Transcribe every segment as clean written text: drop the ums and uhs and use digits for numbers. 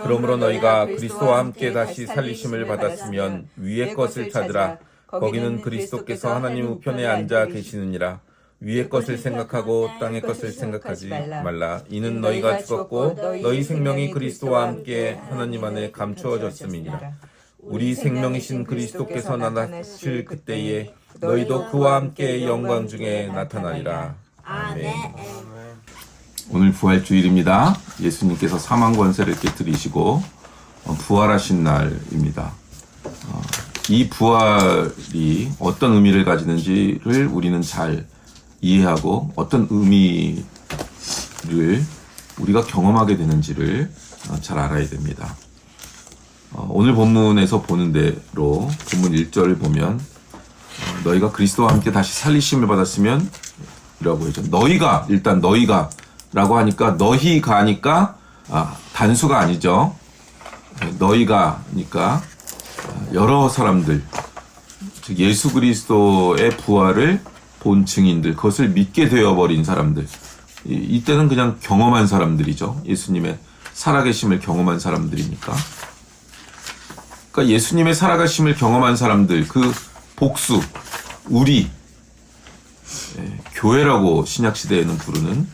그러므로 너희가 그리스도와 함께 다시 살리심을 받았으면 위의 것을 찾으라. 거기는 그리스도께서 하나님 우편에 앉아 계시느니라. 위의 것을 생각하고 땅의 것을 생각하지 말라. 이는 너희가 죽었고 너희 생명이 그리스도와 함께 하나님 안에 감추어졌음이니라. 우리 생명이신 그리스도께서 나타나실 그때에 너희도 그와 함께 영광 중에 나타나리라. 아멘. 오늘 부활주일입니다. 예수님께서 사망 권세를 깨뜨리시고 부활하신 날입니다. 이 부활이 어떤 의미를 가지는지를 우리는 잘 이해하고 어떤 의미를 우리가 경험하게 되는지를 잘 알아야 됩니다. 오늘 본문에서 보는 대로 본문 1절을 보면 너희가 그리스도와 함께 다시 살리심을 받았으면 이라고 했죠. 너희가, 일단 너희가 라고 하니까 너희가 하니까 단수가 아니죠. 너희가 하니까 여러 사람들, 즉 예수 그리스도의 부활을 본 증인들, 그것을 믿게 되어버린 사람들, 이때는 그냥 경험한 사람들이죠. 예수님의 살아계심을 경험한 사람들이니까. 그러니까 예수님의 살아계심을 경험한 사람들, 그 복수, 우리, 교회라고 신약시대에는 부르는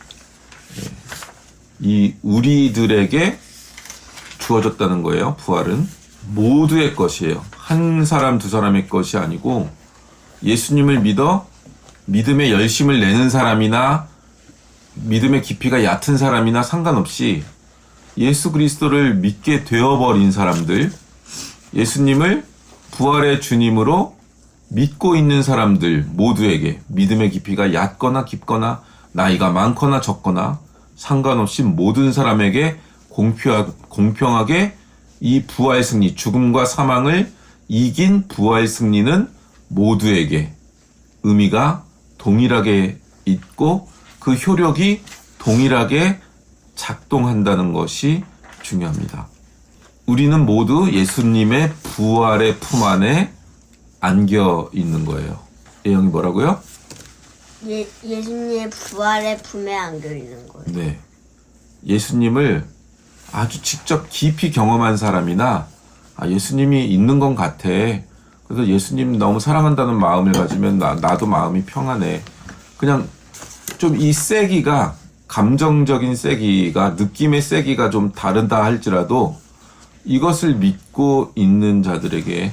이 우리들에게 주어졌다는 거예요. 부활은 모두의 것이에요. 한 사람 두 사람의 것이 아니고 예수님을 믿어 믿음의 열심을 내는 사람이나 믿음의 깊이가 얕은 사람이나 상관없이 예수 그리스도를 믿게 되어버린 사람들, 예수님을 부활의 주님으로 믿고 있는 사람들 모두에게 믿음의 깊이가 얕거나 깊거나 나이가 많거나 적거나 상관없이 모든 사람에게 공평하게 이 부활 승리, 죽음과 사망을 이긴 부활 승리는 모두에게 의미가 동일하게 있고 그 효력이 동일하게 작동한다는 것이 중요합니다. 우리는 모두 예수님의 부활의 품 안에 안겨 있는 거예요. 예영이 뭐라고요? 예수님의 부활의 품에 안겨 있는 거예요. 네. 예수님을 아주 직접 깊이 경험한 사람이나 예수님이 있는 건 같아. 그래서 예수님 너무 사랑한다는 마음을 가지면 나도 마음이 평안해. 그냥 좀 이 세기가, 감정적인 세기가, 느낌의 세기가 좀 다르다 할지라도 이것을 믿고 있는 자들에게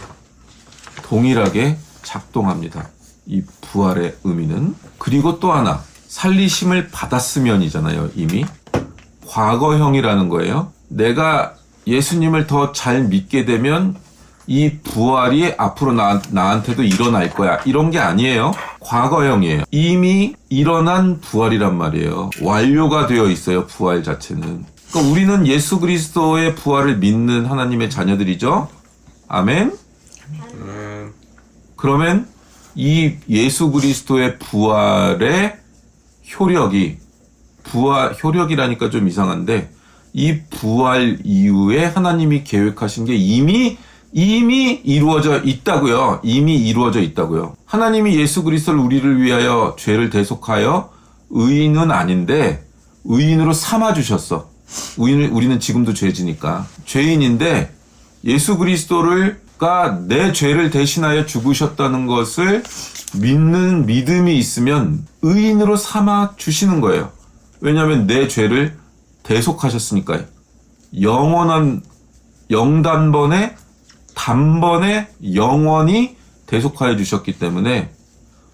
동일하게 작동합니다. 이 부활의 의미는. 그리고 또 하나, 살리심을 받았으면이잖아요. 이미 과거형이라는 거예요. 내가 예수님을 더 잘 믿게 되면 이 부활이 앞으로 나한테도 일어날 거야, 이런 게 아니에요. 과거형이에요. 이미 일어난 부활이란 말이에요. 완료가 되어 있어요. 부활 자체는. 그러니까 우리는 예수 그리스도의 부활을 믿는 하나님의 자녀들이죠. 아멘. 그러면 이 예수 그리스도의 부활의 효력이라니까 좀 이상한데, 이 부활 이후에 하나님이 계획하신 게 이미 이루어져 있다고요. 이미 이루어져 있다고요. 하나님이 예수 그리스도를 우리를 위하여 죄를 대속하여 의인은 아닌데 의인으로 삼아주셨어. 우리는 지금도 죄지니까 죄인인데 예수 그리스도가 내 죄를 대신하여 죽으셨다는 것을 믿는 믿음이 있으면 의인으로 삼아 주시는 거예요. 왜냐하면 내 죄를 대속하셨으니까요. 영원한 단번에 영원히 대속하여 주셨기 때문에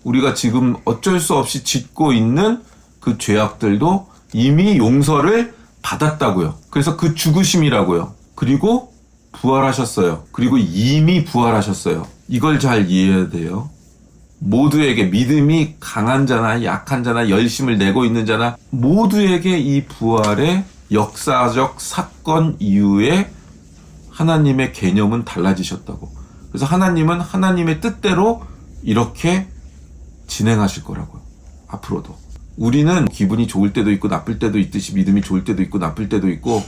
우리가 지금 어쩔 수 없이 짓고 있는 그 죄악들도 이미 용서를 받았다고요. 그래서 그 죽으심이라고요. 그리고 부활하셨어요. 그리고 이미 부활하셨어요. 이걸 잘 이해해야 돼요. 모두에게, 믿음이 강한 자나 약한 자나 열심을 내고 있는 자나 모두에게 이 부활의 역사적 사건 이후에 하나님의 개념은 달라지셨다고. 그래서 하나님은 하나님의 뜻대로 이렇게 진행하실 거라고요. 앞으로도. 우리는 기분이 좋을 때도 있고 나쁠 때도 있듯이 믿음이 좋을 때도 있고 나쁠 때도 있고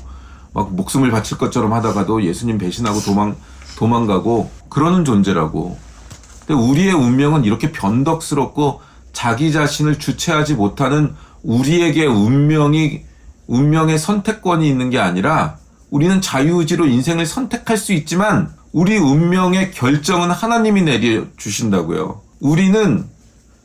막 목숨을 바칠 것처럼 하다가도 예수님 배신하고 도망가고 그러는 존재라고. 근데 우리의 운명은 이렇게 변덕스럽고 자기 자신을 주체하지 못하는 우리에게 운명의 선택권이 있는 게 아니라 우리는 자유의지로 인생을 선택할 수 있지만 우리 운명의 결정은 하나님이 내려주신다고요. 우리는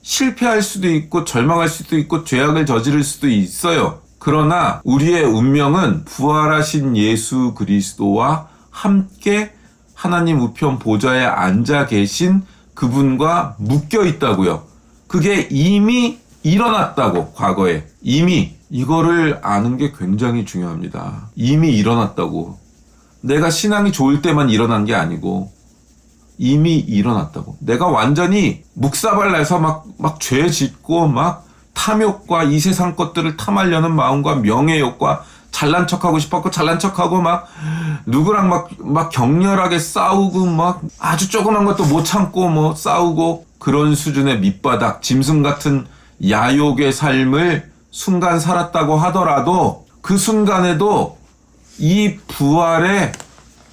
실패할 수도 있고 절망할 수도 있고 죄악을 저지를 수도 있어요. 그러나 우리의 운명은 부활하신 예수 그리스도와 함께 하나님 우편 보좌에 앉아 계신 그분과 묶여 있다고요. 그게 이미 일어났다고, 과거에. 이미. 이거를 아는 게 굉장히 중요합니다. 이미 일어났다고. 내가 신앙이 좋을 때만 일어난 게 아니고 이미 일어났다고. 내가 완전히 묵사발나서 막 죄 짓고 막 탐욕과 이 세상 것들을 탐하려는 마음과 명예욕과 잘난 척하고 싶었고 잘난 척하고 막 누구랑 막 격렬하게 싸우고 막 아주 조그만 것도 못 참고 뭐 싸우고 그런 수준의 밑바닥 짐승 같은 야욕의 삶을 순간 살았다고 하더라도 그 순간에도 이 부활의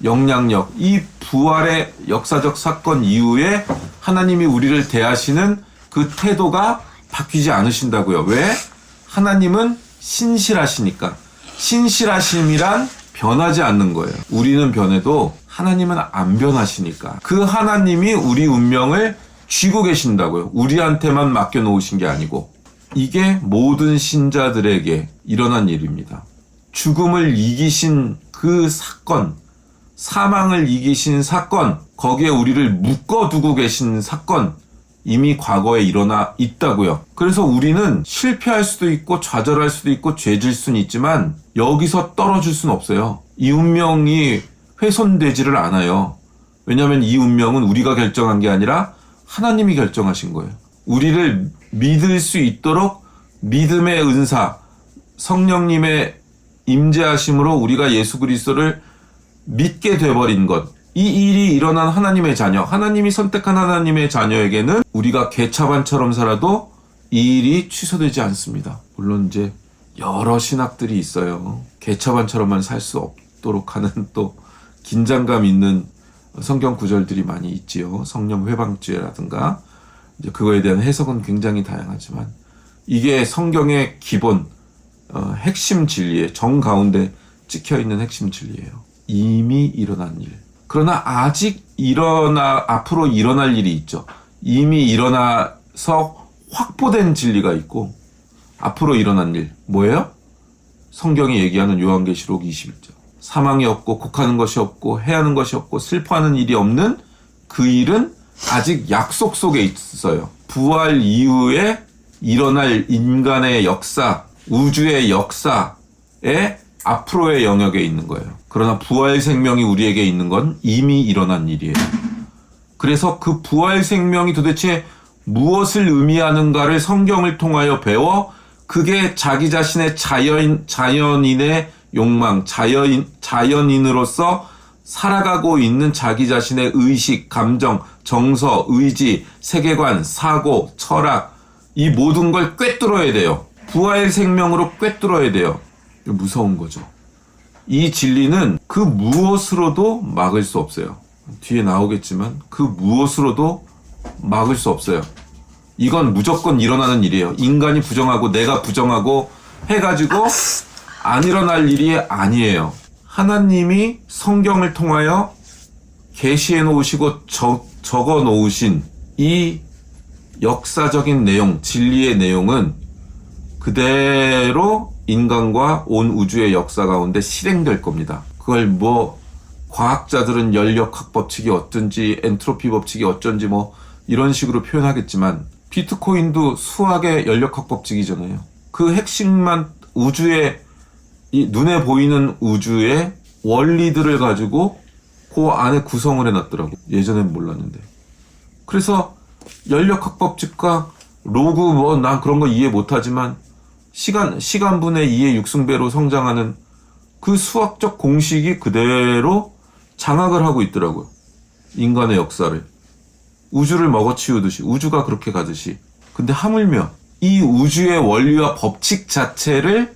영향력, 이 부활의 역사적 사건 이후에 하나님이 우리를 대하시는 그 태도가 바뀌지 않으신다고요. 왜? 하나님은 신실하시니까. 신실하심이란 변하지 않는 거예요. 우리는 변해도 하나님은 안 변하시니까. 그 하나님이 우리 운명을 쥐고 계신다고요. 우리한테만 맡겨놓으신 게 아니고. 이게 모든 신자들에게 일어난 일입니다. 죽음을 이기신 그 사건, 사망을 이기신 사건, 거기에 우리를 묶어두고 계신 사건, 이미 과거에 일어나 있다고요. 그래서 우리는 실패할 수도 있고 좌절할 수도 있고 죄질 수는 있지만 여기서 떨어질 수는 없어요. 이 운명이 훼손되지를 않아요. 왜냐하면 이 운명은 우리가 결정한 게 아니라 하나님이 결정하신 거예요. 우리를 믿을 수 있도록 믿음의 은사, 성령님의 임재하심으로 우리가 예수 그리스도를 믿게 돼버린 것. 이 일이 일어난 하나님의 자녀, 하나님이 선택한 하나님의 자녀에게는 우리가 개차반처럼 살아도 이 일이 취소되지 않습니다. 물론 이제 여러 신학들이 있어요. 개차반처럼만 살 수 없도록 하는 또 긴장감 있는 성경 구절들이 많이 있지요. 성령 회방죄라든가 이제 그거에 대한 해석은 굉장히 다양하지만 이게 성경의 기본 핵심 진리에 정 가운데 찍혀 있는 핵심 진리예요. 이미 일어난 일. 그러나 아직 앞으로 일어날 일이 있죠. 이미 일어나서 확보된 진리가 있고 앞으로 일어난 일. 뭐예요? 성경이 얘기하는 요한계시록 21장. 사망이 없고 곡하는 것이 없고 해하는 것이 없고 슬퍼하는 일이 없는 그 일은 아직 약속 속에 있어요. 부활 이후에 일어날 인간의 역사, 우주의 역사에 앞으로의 영역에 있는 거예요. 그러나 부활 생명이 우리에게 있는 건 이미 일어난 일이에요. 그래서 그 부활 생명이 도대체 무엇을 의미하는가를 성경을 통하여 배워 그게 자기 자신의 자연인의 욕망, 자연인으로서 살아가고 있는 자기 자신의 의식, 감정, 정서, 의지, 세계관, 사고, 철학 이 모든 걸 꿰뚫어야 돼요. 부활 생명으로 꿰뚫어야 돼요. 무서운 거죠. 이 진리는 그 무엇으로도 막을 수 없어요. 뒤에 나오겠지만 그 무엇으로도 막을 수 없어요. 이건 무조건 일어나는 일이에요. 인간이 부정하고 내가 부정하고 해가지고 안 일어날 일이 아니에요. 하나님이 성경을 통하여 계시해 놓으시고 적어 놓으신 이 역사적인 내용, 진리의 내용은 그대로 인간과 온 우주의 역사 가운데 실행될 겁니다. 그걸 뭐 과학자들은 연력학 법칙이 어쩐지 엔트로피 법칙이 어쩐지 뭐 이런 식으로 표현하겠지만 비트코인도 수학의 연력학 법칙이잖아요. 그 핵심만 우주의 이 눈에 보이는 우주의 원리들을 가지고 그 안에 구성을 해놨더라고. 예전엔 몰랐는데. 그래서 연력학 법칙과 로그 뭐 난 그런 거 이해 못하지만 시간분의 2의 6승배로 성장하는 그 수학적 공식이 그대로 장악을 하고 있더라고요. 인간의 역사를. 우주를 먹어치우듯이 우주가 그렇게 가듯이. 근데 하물며 이 우주의 원리와 법칙 자체를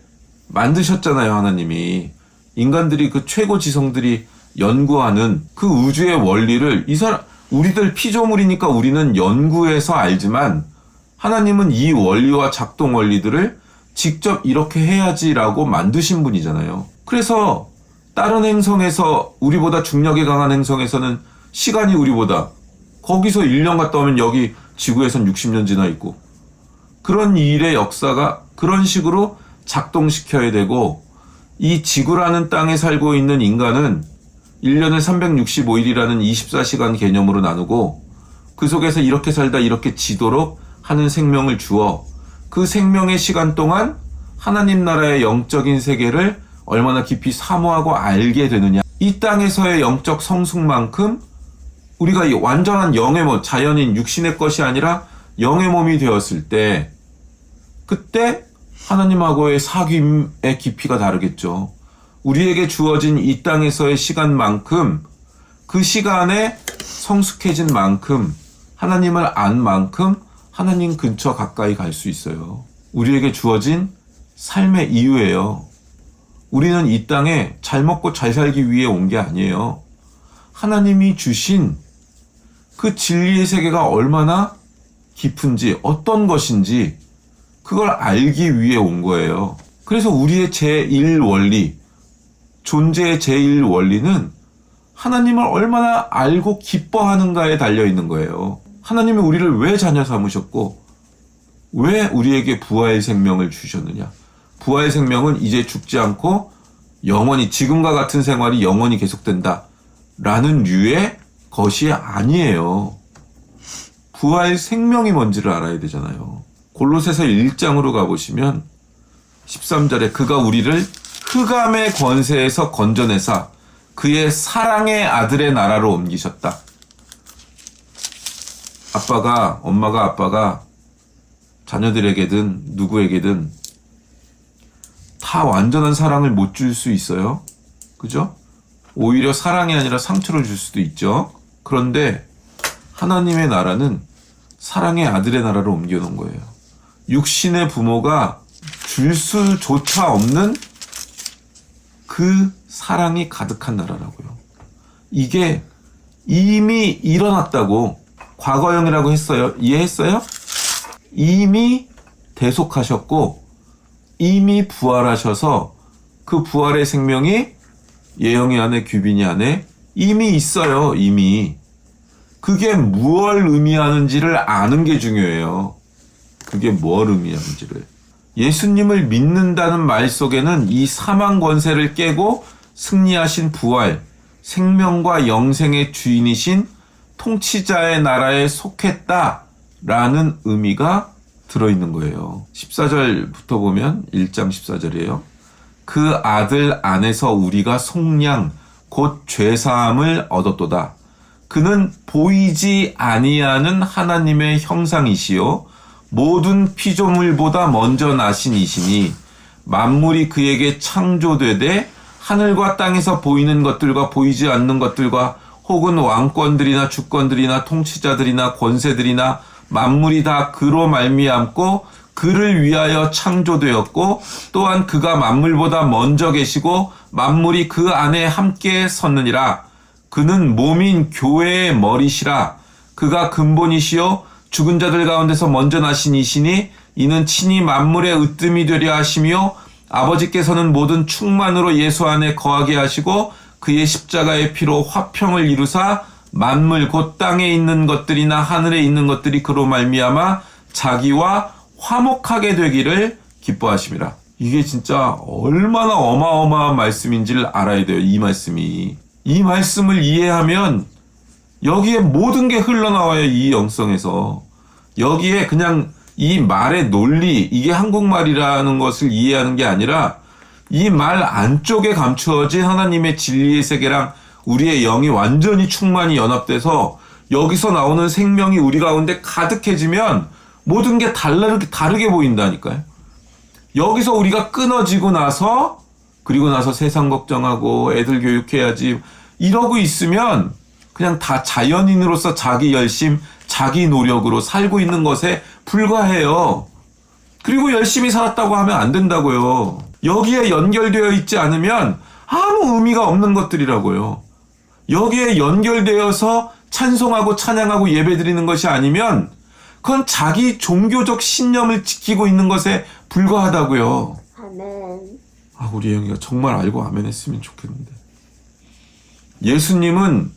만드셨잖아요, 하나님이. 인간들이 그 최고 지성들이 연구하는 그 우주의 원리를 우리들 피조물이니까 우리는 연구해서 알지만 하나님은 이 원리와 작동 원리들을 직접 이렇게 해야지라고 만드신 분이잖아요. 그래서 다른 행성에서 우리보다 중력이 강한 행성에서는 시간이 우리보다 거기서 1년 갔다 오면 여기 지구에선 60년 지나 있고 그런 일의 역사가 그런 식으로 작동시켜야 되고 이 지구라는 땅에 살고 있는 인간은 1년을 365일이라는 24시간 개념으로 나누고 그 속에서 이렇게 살다 이렇게 지도록 하는 생명을 주어 그 생명의 시간 동안 하나님 나라의 영적인 세계를 얼마나 깊이 사모하고 알게 되느냐. 이 땅에서의 영적 성숙만큼 우리가 이 완전한 영의 몸, 자연인 육신의 것이 아니라 영의 몸이 되었을 때 그때 하나님하고의 사귐의 깊이가 다르겠죠. 우리에게 주어진 이 땅에서의 시간만큼 그 시간에 성숙해진 만큼 하나님을 안 만큼 하나님 근처 가까이 갈 수 있어요. 우리에게 주어진 삶의 이유예요. 우리는 이 땅에 잘 먹고 잘 살기 위해 온 게 아니에요. 하나님이 주신 그 진리의 세계가 얼마나 깊은지 어떤 것인지 그걸 알기 위해 온 거예요. 그래서 우리의 제1원리, 존재의 제1원리는 하나님을 얼마나 알고 기뻐하는가에 달려있는 거예요. 하나님이 우리를 왜 자녀 삼으셨고 왜 우리에게 부활의 생명을 주셨느냐. 부활의 생명은 이제 죽지 않고 영원히 지금과 같은 생활이 영원히 계속된다 라는 류의 것이 아니에요. 부활의 생명이 뭔지를 알아야 되잖아요. 골로새서 1장으로 가보시면 13절에 그가 우리를 흑암의 권세에서 건져내사 그의 사랑의 아들의 나라로 옮기셨다. 엄마가 아빠가 자녀들에게든 누구에게든 다 완전한 사랑을 못 줄 수 있어요. 그죠? 오히려 사랑이 아니라 상처를 줄 수도 있죠. 그런데 하나님의 나라는 사랑의 아들의 나라로 옮겨놓은 거예요. 육신의 부모가 줄 수조차 없는 그 사랑이 가득한 나라라고요. 이게 이미 일어났다고 과거형이라고 했어요. 이해했어요? 이미 대속하셨고 이미 부활하셔서 그 부활의 생명이 예영이 안에 규빈이 안에 이미 있어요. 이미. 그게 무엇을 의미하는지를 아는 게 중요해요. 그게 뭘 의미하는지를. 예수님을 믿는다는 말 속에는 이 사망 권세를 깨고 승리하신 부활, 생명과 영생의 주인이신 통치자의 나라에 속했다라는 의미가 들어있는 거예요. 14절부터 보면 1장 14절이에요. 그 아들 안에서 우리가 속량 곧 죄사함을 얻었도다. 그는 보이지 아니하는 하나님의 형상이시요 모든 피조물보다 먼저 나신 이시니 만물이 그에게 창조되되 하늘과 땅에서 보이는 것들과 보이지 않는 것들과 혹은 왕권들이나 주권들이나 통치자들이나 권세들이나 만물이 다 그로 말미암고 그를 위하여 창조되었고 또한 그가 만물보다 먼저 계시고 만물이 그 안에 함께 섰느니라. 그는 몸인 교회의 머리시라. 그가 근본이시요 죽은 자들 가운데서 먼저 나신 이시니 이는 친히 만물의 으뜸이 되려 하시며 아버지께서는 모든 충만으로 예수 안에 거하게 하시고 그의 십자가의 피로 화평을 이루사 만물 곧 땅에 있는 것들이나 하늘에 있는 것들이 그로 말미암아 자기와 화목하게 되기를 기뻐하심이라. 이게 진짜 얼마나 어마어마한 말씀인지를 알아야 돼요. 이 말씀이. 이 말씀을 이해하면 여기에 모든 게 흘러나와요. 이 영성에서. 여기에 그냥 이 말의 논리, 이게 한국말이라는 것을 이해하는 게 아니라 이 말 안쪽에 감추어진 하나님의 진리의 세계랑 우리의 영이 완전히 충만히 연합돼서 여기서 나오는 생명이 우리 가운데 가득해지면 모든 게 다르게 보인다니까요. 여기서 우리가 끊어지고 나서 그리고 나서 세상 걱정하고 애들 교육해야지 이러고 있으면 그냥 다 자연인으로서 자기 열심, 자기 노력으로 살고 있는 것에 불과해요. 그리고 열심히 살았다고 하면 안 된다고요. 여기에 연결되어 있지 않으면 아무 의미가 없는 것들이라고요. 여기에 연결되어서 찬송하고 찬양하고 예배드리는 것이 아니면 그건 자기 종교적 신념을 지키고 있는 것에 불과하다고요. 아멘. 우리 영이가 정말 알고 아멘 했으면 좋겠는데. 예수님은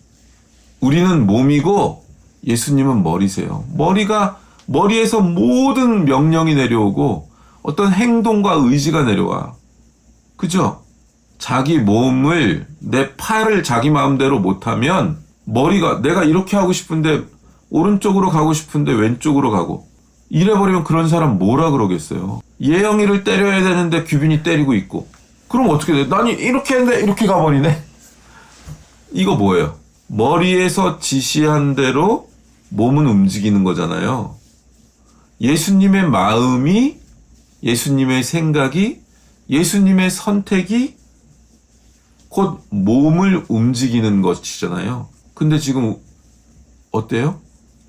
우리는 몸이고 예수님은 머리세요. 머리에서 모든 명령이 내려오고 어떤 행동과 의지가 내려와. 그죠? 자기 몸을, 내 팔을 자기 마음대로 못하면 머리가 내가 이렇게 하고 싶은데 오른쪽으로 가고 싶은데 왼쪽으로 가고 이래버리면 그런 사람 뭐라 그러겠어요. 예영이를 때려야 되는데 규빈이 때리고 있고 그럼 어떻게 돼? 나는 이렇게 했는데 이렇게 가버리네. 이거 뭐예요? 머리에서 지시한 대로 몸은 움직이는 거잖아요. 예수님의 마음이, 예수님의 생각이, 예수님의 선택이 곧 몸을 움직이는 것이잖아요. 근데 지금 어때요?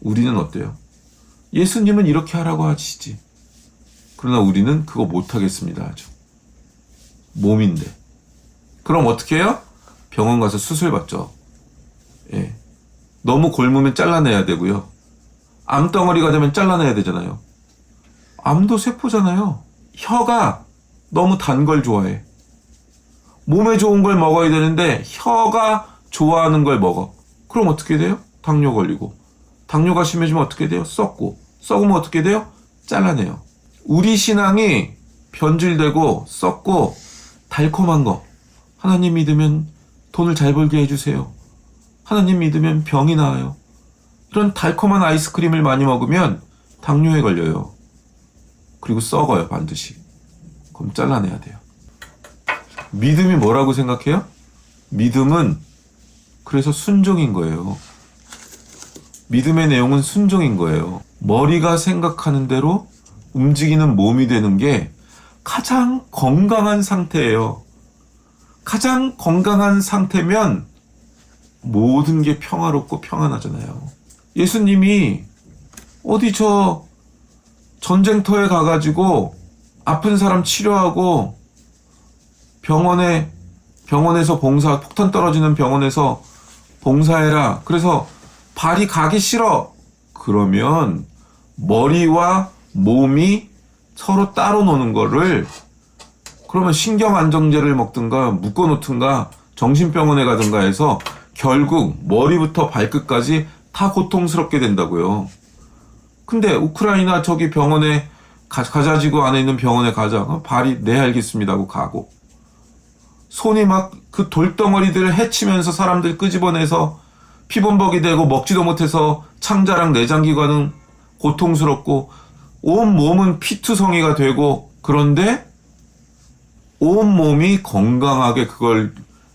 우리는 어때요? 예수님은 이렇게 하라고 하시지. 그러나 우리는 그거 못하겠습니다. 아주. 몸인데. 그럼 어떻게 해요? 병원 가서 수술 받죠. 예. 너무 골무면 잘라내야 되고요. 암덩어리가 되면 잘라내야 되잖아요. 암도 세포잖아요. 혀가 너무 단 걸 좋아해. 몸에 좋은 걸 먹어야 되는데 혀가 좋아하는 걸 먹어. 그럼 어떻게 돼요? 당뇨 걸리고. 당뇨가 심해지면 어떻게 돼요? 썩고. 썩으면 어떻게 돼요? 잘라내요. 우리 신앙이 변질되고 썩고 달콤한 거. 하나님 믿으면 돈을 잘 벌게 해주세요. 하나님 믿으면 병이 나아요. 이런 달콤한 아이스크림을 많이 먹으면 당뇨에 걸려요. 그리고 썩어요, 반드시. 그럼 잘라내야 돼요. 믿음이 뭐라고 생각해요? 믿음은 그래서 순종인 거예요. 믿음의 내용은 순종인 거예요. 머리가 생각하는 대로 움직이는 몸이 되는 게 가장 건강한 상태예요. 가장 건강한 상태면 모든 게 평화롭고 평안하잖아요. 예수님이 어디 저 전쟁터에 가가지고 아픈 사람 치료하고 병원에서 폭탄 떨어지는 병원에서 봉사해라. 그래서 발이 가기 싫어. 그러면 머리와 몸이 서로 따로 노는 거를 그러면 신경안정제를 먹든가 묶어놓든가 정신병원에 가든가 해서 결국 머리부터 발끝까지 다 고통스럽게 된다고요. 근데 우크라이나 저기 병원에 가자지구 안에 있는 병원에 가자. 발이 네 알겠습니다 하고 가고 손이 막 그 돌덩어리들을 헤치면서 사람들 끄집어내서 피범벅이 되고 먹지도 못해서 창자랑 내장기관은 고통스럽고 온 몸은 피투성이가 되고 그런데 온 몸이 건강하게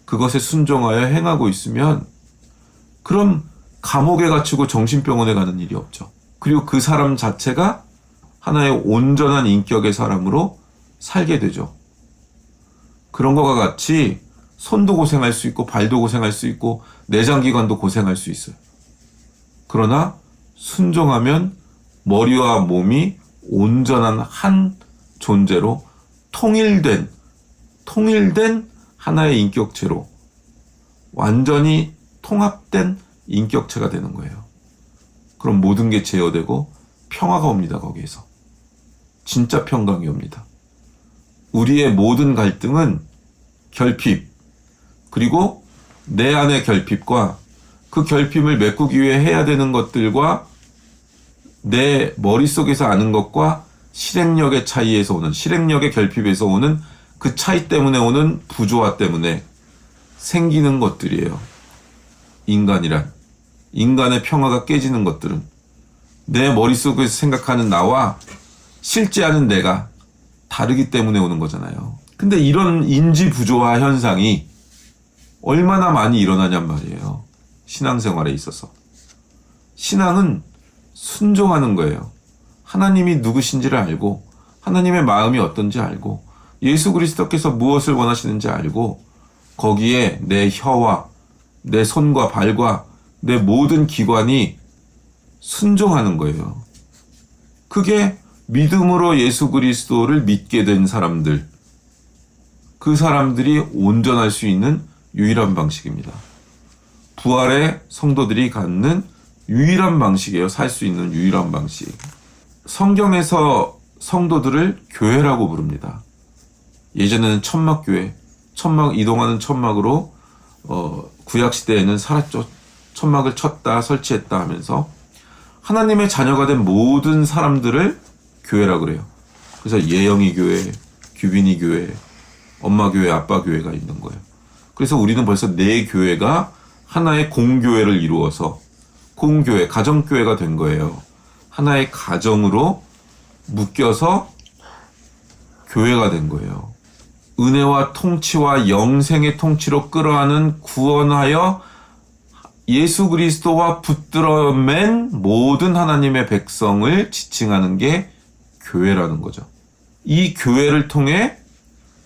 그것에 순종하여 행하고 있으면 그럼 감옥에 갇히고 정신병원에 가는 일이 없죠. 그리고 그 사람 자체가 하나의 온전한 인격의 사람으로 살게 되죠. 그런 것과 같이 손도 고생할 수 있고 발도 고생할 수 있고 내장기관도 고생할 수 있어요. 그러나 순종하면 머리와 몸이 온전한 한 존재로 통일된 하나의 인격체로 완전히 통합된 인격체가 되는 거예요. 그럼 모든 게 제어되고 평화가 옵니다. 거기에서. 진짜 평강이 옵니다. 우리의 모든 갈등은 결핍, 그리고 내 안의 결핍과 그 결핍을 메꾸기 위해 해야 되는 것들과 내 머릿속에서 아는 것과 실행력의 차이에서 오는, 실행력의 결핍에서 오는 그 차이 때문에 오는 부조화 때문에 생기는 것들이에요. 인간의 평화가 깨지는 것들은 내 머릿속에서 생각하는 나와 실제 하는 내가 다르기 때문에 오는 거잖아요. 근데 이런 인지 부조화 현상이 얼마나 많이 일어나냔 말이에요. 신앙생활에 있어서. 신앙은 순종하는 거예요. 하나님이 누구신지를 알고 하나님의 마음이 어떤지 알고 예수 그리스도께서 무엇을 원하시는지 알고 거기에 내 혀와 내 손과 발과 내 모든 기관이 순종하는 거예요. 그게 믿음으로 예수 그리스도를 믿게 된 사람들, 그 사람들이 온전할 수 있는 유일한 방식입니다. 부활의 성도들이 갖는 유일한 방식이에요. 살 수 있는 유일한 방식. 성경에서 성도들을 교회라고 부릅니다. 예전에는 천막교회, 이동하는 천막으로 구약시대에는 살았죠. 천막을 쳤다 설치했다 하면서 하나님의 자녀가 된 모든 사람들을 교회라 그래요. 그래서 예영이 교회, 규빈이 교회, 엄마 교회, 아빠 교회가 있는 거예요. 그래서 우리는 벌써 네 교회가 하나의 공교회를 이루어서 공교회, 가정교회가 된 거예요. 하나의 가정으로 묶여서 교회가 된 거예요. 은혜와 통치와 영생의 통치로 끌어안은 구원하여 예수 그리스도와 붙들어 맨 모든 하나님의 백성을 지칭하는 게 교회라는 거죠. 이 교회를 통해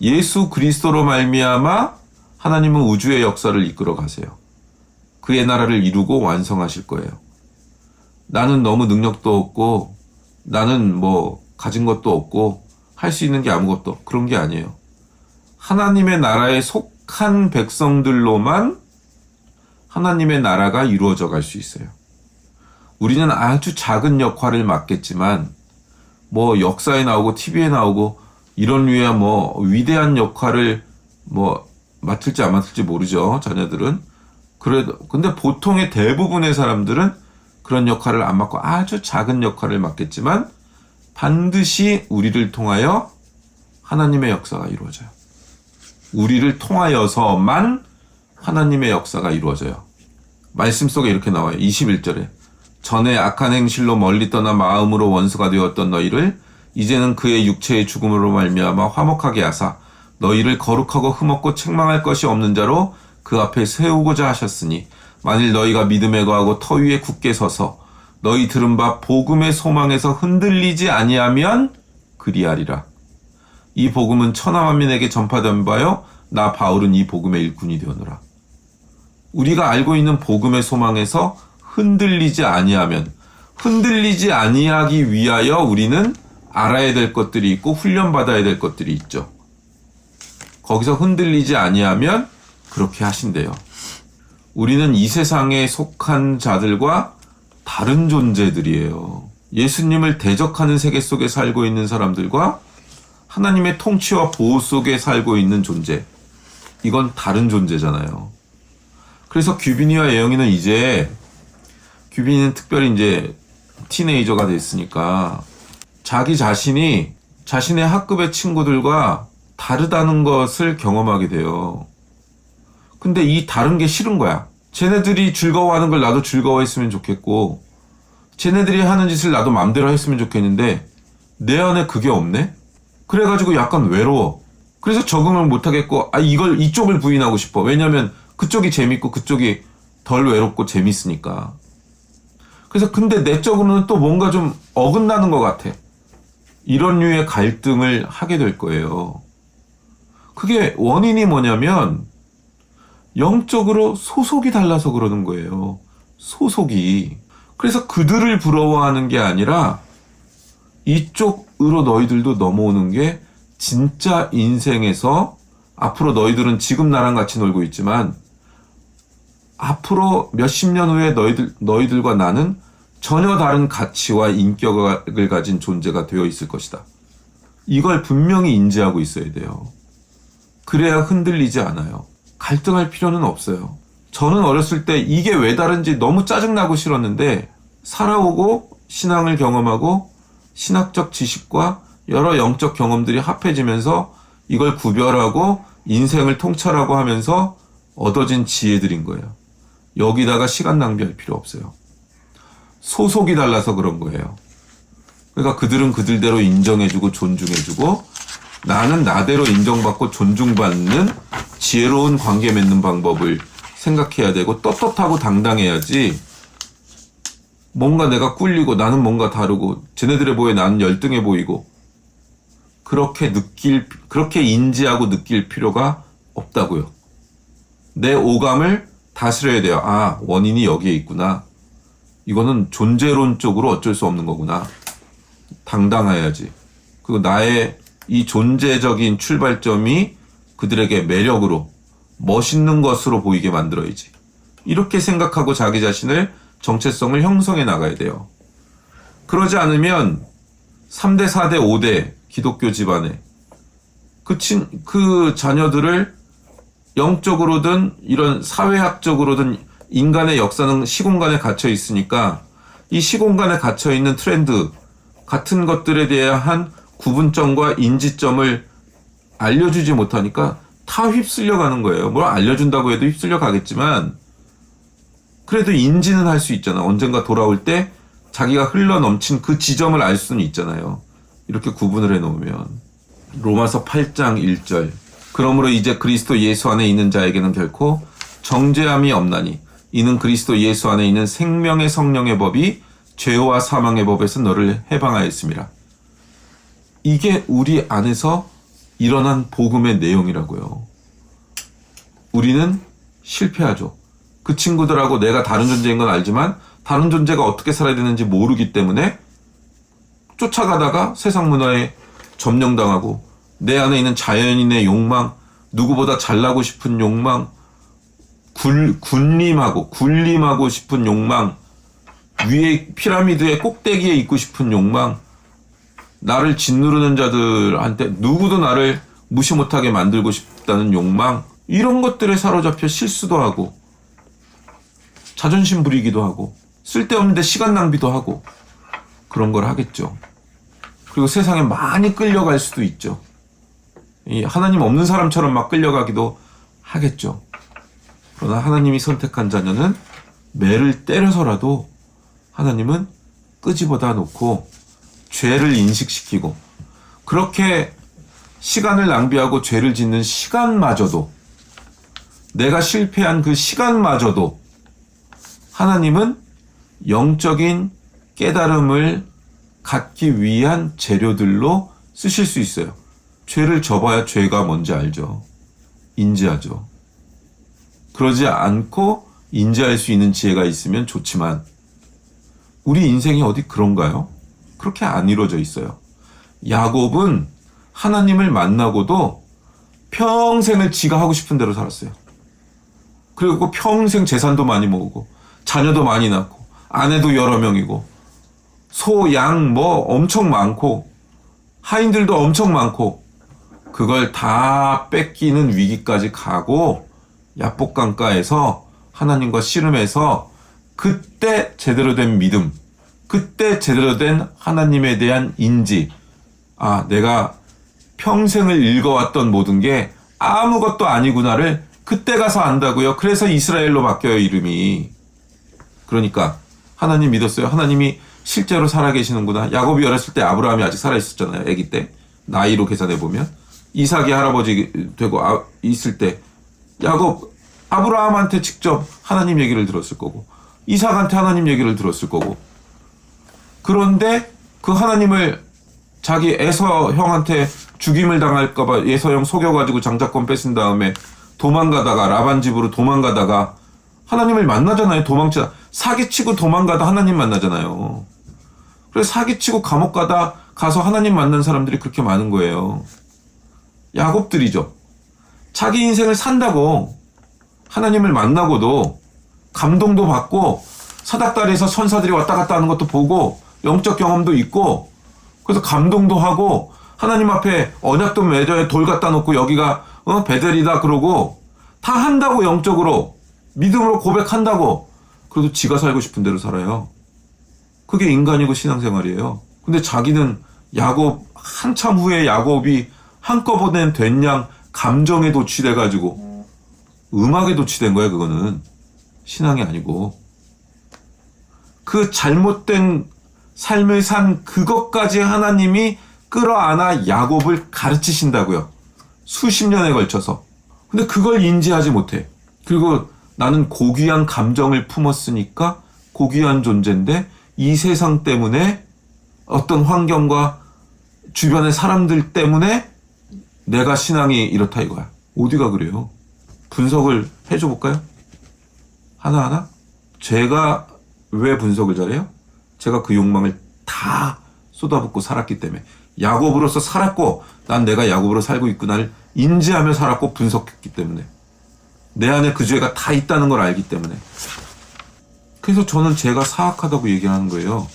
예수 그리스도로 말미암아 하나님은 우주의 역사를 이끌어 가세요. 그의 나라를 이루고 완성하실 거예요. 나는 너무 능력도 없고 나는 뭐 가진 것도 없고 할 수 있는 게 아무것도 그런 게 아니에요. 하나님의 나라에 속한 백성들로만 하나님의 나라가 이루어져 갈 수 있어요. 우리는 아주 작은 역할을 맡겠지만 뭐 역사에 나오고 TV에 나오고 이런 류의 뭐 위대한 역할을 뭐 맡을지 안 맡을지 모르죠. 자녀들은. 그래도 근데 보통의 대부분의 사람들은 그런 역할을 안 맡고 아주 작은 역할을 맡겠지만 반드시 우리를 통하여 하나님의 역사가 이루어져요. 우리를 통하여서만 하나님의 역사가 이루어져요. 말씀 속에 이렇게 나와요. 21절에 전에 악한 행실로 멀리 떠나 마음으로 원수가 되었던 너희를 이제는 그의 육체의 죽음으로 말미암아 화목하게 하사 너희를 거룩하고 흠없고 책망할 것이 없는 자로 그 앞에 세우고자 하셨으니 만일 너희가 믿음에 거하고 터 위에 굳게 서서 너희 들은 바 복음의 소망에서 흔들리지 아니하면 그리하리라. 이 복음은 천하 만민에게 전파된 바요 나 바울은 이 복음의 일꾼이 되었노라. 우리가 알고 있는 복음의 소망에서 흔들리지 아니하면 흔들리지 아니하기 위하여 우리는 알아야 될 것들이 있고 훈련받아야 될 것들이 있죠. 거기서 흔들리지 아니하면 그렇게 하신대요. 우리는 이 세상에 속한 자들과 다른 존재들이에요. 예수님을 대적하는 세계 속에 살고 있는 사람들과 하나님의 통치와 보호 속에 살고 있는 존재. 이건 다른 존재잖아요. 그래서 규빈이와 예영이는 이제 규빈이는 특별히 이제 티네이저가 됐으니까 자기 자신이 자신의 학급의 친구들과 다르다는 것을 경험하게 돼요. 근데 이 다른 게 싫은 거야. 쟤네들이 즐거워하는 걸 나도 즐거워했으면 좋겠고 쟤네들이 하는 짓을 나도 맘대로 했으면 좋겠는데 내 안에 그게 없네? 그래가지고 약간 외로워. 그래서 적응을 못하겠고 이쪽을 부인하고 싶어. 왜냐면 그쪽이 재밌고 그쪽이 덜 외롭고 재밌으니까. 그래서 근데 내적으로는 또 뭔가 좀 어긋나는 것 같아. 이런 류의 갈등을 하게 될 거예요. 그게 원인이 뭐냐면 영적으로 소속이 달라서 그러는 거예요. 소속이. 그래서 그들을 부러워하는 게 아니라 이쪽으로 너희들도 넘어오는 게 진짜 인생에서 앞으로 너희들은 지금 나랑 같이 놀고 있지만 앞으로 몇십 년 후에 너희들과 나는 전혀 다른 가치와 인격을 가진 존재가 되어 있을 것이다. 이걸 분명히 인지하고 있어야 돼요. 그래야 흔들리지 않아요. 갈등할 필요는 없어요. 저는 어렸을 때 이게 왜 다른지 너무 짜증나고 싫었는데 살아오고 신앙을 경험하고 신학적 지식과 여러 영적 경험들이 합해지면서 이걸 구별하고 인생을 통찰하고 하면서 얻어진 지혜들인 거예요. 여기다가 시간 낭비할 필요 없어요. 소속이 달라서 그런 거예요. 그러니까 그들은 그들대로 인정해주고 존중해주고 나는 나대로 인정받고 존중받는 지혜로운 관계 맺는 방법을 생각해야 되고 떳떳하고 당당해야지 뭔가 내가 꿀리고 나는 뭔가 다르고 쟤네들에 보여 나는 열등해 보이고 그렇게 인지하고 느낄 필요가 없다고요. 내 오감을 다스려야 돼요. 아, 원인이 여기에 있구나. 이거는 존재론적으로 어쩔 수 없는 거구나. 당당해야지. 그리고 나의 이 존재적인 출발점이 그들에게 매력으로 멋있는 것으로 보이게 만들어야지. 이렇게 생각하고 자기 자신을 정체성을 형성해 나가야 돼요. 그러지 않으면 3대, 4대, 5대 기독교 집안에 그 자녀들을 영적으로든 이런 사회학적으로든 인간의 역사는 시공간에 갇혀 있으니까 이 시공간에 갇혀 있는 트렌드 같은 것들에 대한 구분점과 인지점을 알려주지 못하니까 다 휩쓸려 가는 거예요. 뭘 알려준다고 해도 휩쓸려 가겠지만 그래도 인지는 할 수 있잖아. 언젠가 돌아올 때 자기가 흘러 넘친 그 지점을 알 수는 있잖아요. 이렇게 구분을 해놓으면. 로마서 8장 1절. 그러므로 이제 그리스도 예수 안에 있는 자에게는 결코 정죄함이 없나니 이는 그리스도 예수 안에 있는 생명의 성령의 법이 죄와 사망의 법에서 너를 해방하였습니다. 이게 우리 안에서 일어난 복음의 내용이라고요. 우리는 실패하죠. 그 친구들하고 내가 다른 존재인 건 알지만 다른 존재가 어떻게 살아야 되는지 모르기 때문에 쫓아가다가 세상 문화에 점령당하고 내 안에 있는 자연인의 욕망, 누구보다 잘나고 싶은 욕망, 군림하고 싶은 욕망, 위에 피라미드의 꼭대기에 있고 싶은 욕망, 나를 짓누르는 자들한테 누구도 나를 무시 못하게 만들고 싶다는 욕망, 이런 것들에 사로잡혀 실수도 하고 자존심 부리기도 하고 쓸데없는데 시간 낭비도 하고 그런 걸 하겠죠. 그리고 세상에 많이 끌려갈 수도 있죠. 이 하나님 없는 사람처럼 막 끌려가기도 하겠죠. 그러나 하나님이 선택한 자녀는 매를 때려서라도 하나님은 끄집어다 놓고 죄를 인식시키고 그렇게 시간을 낭비하고 죄를 짓는 시간마저도 내가 실패한 그 시간마저도 하나님은 영적인 깨달음을 갖기 위한 재료들로 쓰실 수 있어요. 죄를 접어야 죄가 뭔지 알죠. 인지하죠. 그러지 않고 인지할 수 있는 지혜가 있으면 좋지만 우리 인생이 어디 그런가요? 그렇게 안 이루어져 있어요. 야곱은 하나님을 만나고도 평생을 지가 하고 싶은 대로 살았어요. 그리고 평생 재산도 많이 모으고 자녀도 많이 낳고 아내도 여러 명이고 소, 양 뭐 엄청 많고 하인들도 엄청 많고 그걸 다 뺏기는 위기까지 가고 야복강가에서 하나님과 씨름해서 그때 제대로 된 믿음, 그때 제대로 된 하나님에 대한 인지, 아, 내가 평생을 읽어왔던 모든 게 아무것도 아니구나를 그때 가서 안다고요. 그래서 이스라엘로 바뀌어요, 이름이. 그러니까 하나님 믿었어요. 하나님이 실제로 살아계시는구나. 야곱이 어렸을 때 아브라함이 아직 살아있었잖아요. 아기 때. 나이로 계산해보면. 이삭이 할아버지 되고 있을 때 야곱, 아브라함한테 직접 하나님 얘기를 들었을 거고 이삭한테 하나님 얘기를 들었을 거고 그런데 그 하나님을 자기 에서 형한테 죽임을 당할까봐 에서 형 속여가지고 장자권 뺏은 다음에 도망가다가 라반 집으로 도망가다가 하나님을 만나잖아요. 도망치다 사기치고 도망가다 하나님 만나잖아요. 그래서 사기치고 감옥 가서 하나님 만난 사람들이 그렇게 많은 거예요. 야곱들이죠. 자기 인생을 산다고 하나님을 만나고도 감동도 받고 사닥다리에서 천사들이 왔다 갔다 하는 것도 보고 영적 경험도 있고 그래서 감동도 하고 하나님 앞에 언약도 맺어야 돌 갖다 놓고 여기가 베델이다 그러고 다 한다고 영적으로 믿음으로 고백한다고 그래도 지가 살고 싶은 대로 살아요. 그게 인간이고 신앙생활이에요. 근데 자기는 야곱 한참 후에 야곱이 한꺼번에 된 양 감정에 도취돼가지고 음악에 도취된 거야. 그거는 신앙이 아니고 그 잘못된 삶을 산 그것까지 하나님이 끌어안아 야곱을 가르치신다고요. 수십 년에 걸쳐서. 근데 그걸 인지하지 못해. 그리고 나는 고귀한 감정을 품었으니까 고귀한 존재인데 이 세상 때문에 어떤 환경과 주변의 사람들 때문에 내가 신앙이 이렇다 이거야. 어디가 그래요? 분석을 해줘 볼까요? 하나하나? 제가 왜 분석을 잘해요? 제가 그 욕망을 다 쏟아붓고 살았기 때문에 야곱으로서 살았고 난 내가 야곱으로 살고 있구나를 인지하며 살았고 분석했기 때문에 내 안에 그 죄가 다 있다는 걸 알기 때문에 그래서 저는 제가 사악하다고 얘기하는 거예요.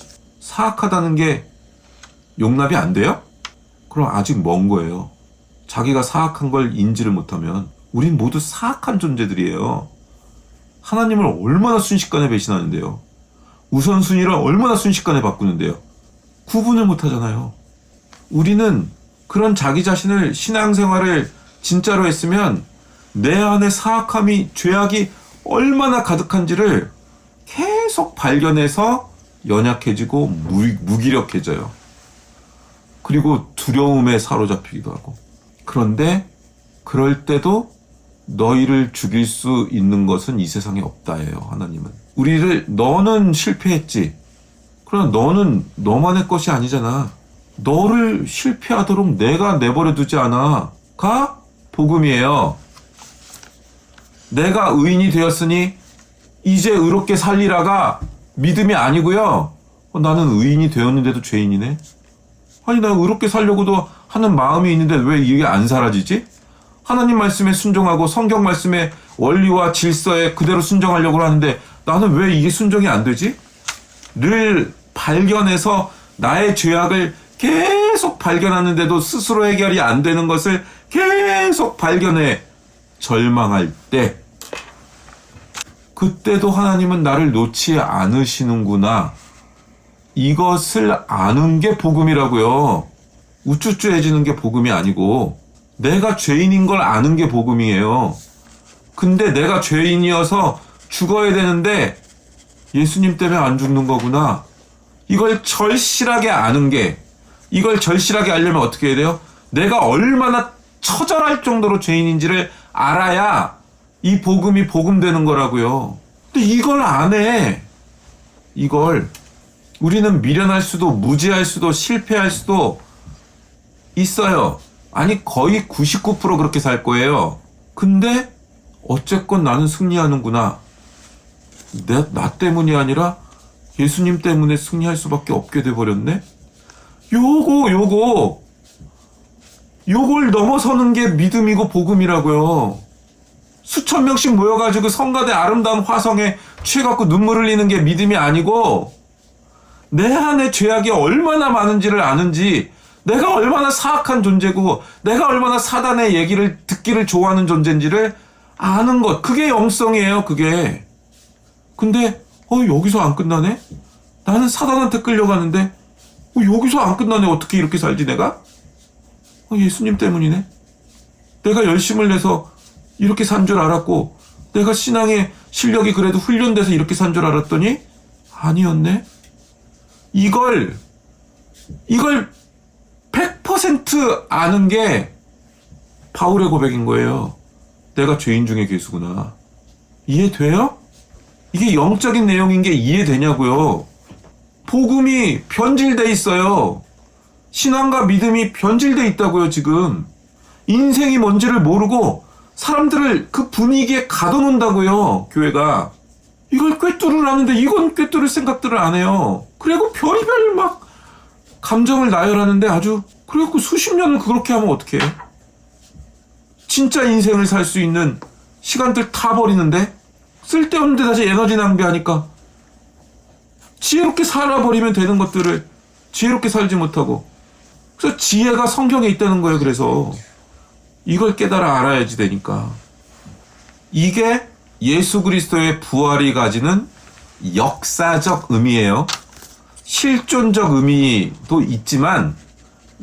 사악하다는 게 용납이 안 돼요? 그럼 아직 먼 거예요. 자기가 사악한 걸 인지를 못하면 우린 모두 사악한 존재들이에요. 하나님을 얼마나 순식간에 배신하는데요. 우선순위를 얼마나 순식간에 바꾸는데요. 구분을 못하잖아요. 우리는 그런 자기 자신을 신앙생활을 진짜로 했으면 내 안에 사악함이 죄악이 얼마나 가득한지를 계속 발견해서 연약해지고 무기력해져요. 그리고 두려움에 사로잡히기도 하고. 그런데 그럴 때도 너희를 죽일 수 있는 것은 이 세상에 없다예요. 하나님은 우리를 너는 실패했지. 그러나 너는 너만의 것이 아니잖아. 너를 실패하도록 내가 내버려 두지 않아가 복음이에요. 내가 의인이 되었으니 이제 의롭게 살리라가 믿음이 아니고요. 나는 의인이 되었는데도 죄인이네. 아니 나 의롭게 살려고도 하는 마음이 있는데 왜 이게 안 사라지지? 하나님 말씀에 순종하고 성경 말씀의 원리와 질서에 그대로 순종하려고 하는데 나는 왜 이게 순종이 안 되지? 늘 발견해서 나의 죄악을 계속 발견하는데도 스스로 해결이 안 되는 것을 계속 발견해 절망할 때 그때도 하나님은 나를 놓지 않으시는구나. 이것을 아는 게 복음이라고요. 우쭈쭈해지는 게 복음이 아니고 내가 죄인인 걸 아는 게 복음이에요. 근데 내가 죄인이어서 죽어야 되는데 예수님 때문에 안 죽는 거구나. 이걸 절실하게 아는 게, 이걸 절실하게 알려면 어떻게 해야 돼요? 내가 얼마나 처절할 정도로 죄인인지를 알아야 이 복음이 복음되는 거라고요. 근데 이걸 안 해. 이걸 우리는 미련할 수도 무지할 수도 실패할 수도 있어요. 아니 거의 99% 그렇게 살 거예요. 근데 어쨌건 나는 승리하는구나. 나 때문이 아니라 예수님 때문에 승리할 수밖에 없게 돼버렸네. 요걸 넘어서는 게 믿음이고 복음이라고요. 수천 명씩 모여가지고 성가대 아름다운 화성에 취해갖고 눈물 흘리는 게 믿음이 아니고 내 안에 죄악이 얼마나 많은지를 아는지, 내가 얼마나 사악한 존재고 내가 얼마나 사단의 얘기를 듣기를 좋아하는 존재인지를 아는 것, 그게 영성이에요. 그게. 근데 여기서 안 끝나네? 나는 사단한테 끌려가는데 여기서 안 끝나네. 어떻게 이렇게 살지 내가? 예수님 때문이네. 내가 열심을 내서 이렇게 산 줄 알았고 내가 신앙의 실력이 그래도 훈련돼서 이렇게 산 줄 알았더니 아니었네. 이걸 100% 아는 게 바울의 고백인 거예요. 내가 죄인 중에 괴수구나. 이해돼요? 이게 영적인 내용인 게 이해되냐고요. 복음이 변질돼 있어요. 신앙과 믿음이 변질돼 있다고요. 지금 인생이 뭔지를 모르고 사람들을 그 분위기에 가둬놓는다고요. 교회가. 이걸 꿰뚫으라는데 이건 꿰뚫을 생각들을 안 해요. 그리고 별의별 막 감정을 나열하는데 아주, 그래갖고 수십 년을 그렇게 하면 어떡해. 진짜 인생을 살 수 있는 시간들 다 버리는데, 쓸데없는데 다시 에너지 낭비하니까 지혜롭게 살아버리면 되는 것들을 지혜롭게 살지 못하고. 그래서 지혜가 성경에 있다는 거예요. 그래서 이걸 깨달아 알아야지 되니까. 이게 예수 그리스도의 부활이 가지는 역사적 의미예요. 실존적 의미도 있지만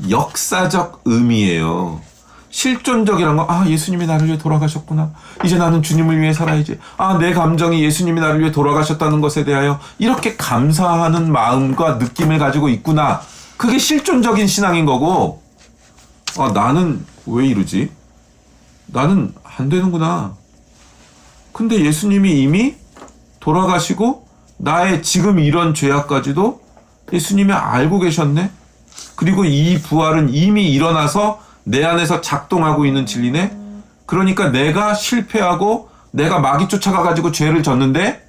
역사적 의미예요. 실존적이란 건 예수님이 나를 위해 돌아가셨구나. 이제 나는 주님을 위해 살아야지. 내 감정이 예수님이 나를 위해 돌아가셨다는 것에 대하여 이렇게 감사하는 마음과 느낌을 가지고 있구나. 그게 실존적인 신앙인 거고, 나는 왜 이러지? 나는 안 되는구나. 근데 예수님이 이미 돌아가시고 나의 지금 이런 죄악까지도 예수님이 알고 계셨네. 그리고 이 부활은 이미 일어나서 내 안에서 작동하고 있는 진리네. 그러니까 내가 실패하고 내가 마귀 쫓아가가지고 죄를 졌는데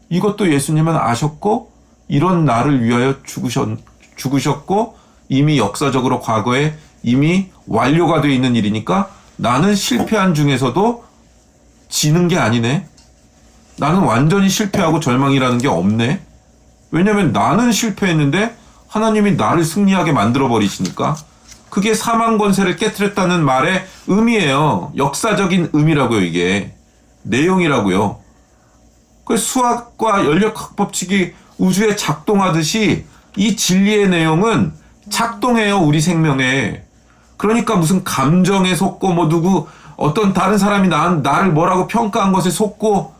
이것도 예수님은 아셨고 이런 나를 위하여 죽으셨고 이미 역사적으로 과거에 이미 완료가 되어 있는 일이니까 나는 실패한 중에서도 지는 게 아니네. 나는 완전히 실패하고 절망이라는 게 없네. 왜냐면 나는 실패했는데 하나님이 나를 승리하게 만들어 버리시니까. 그게 사망 권세를 깨트렸다는 말의 의미예요. 역사적인 의미라고요, 이게. 내용이라고요. 그 수학과 연력학 법칙이 우주에 작동하듯이 이 진리의 내용은 작동해요, 우리 생명에. 그러니까 무슨 감정에 속고 뭐 누구 어떤 다른 사람이 나를 뭐라고 평가한 것에 속고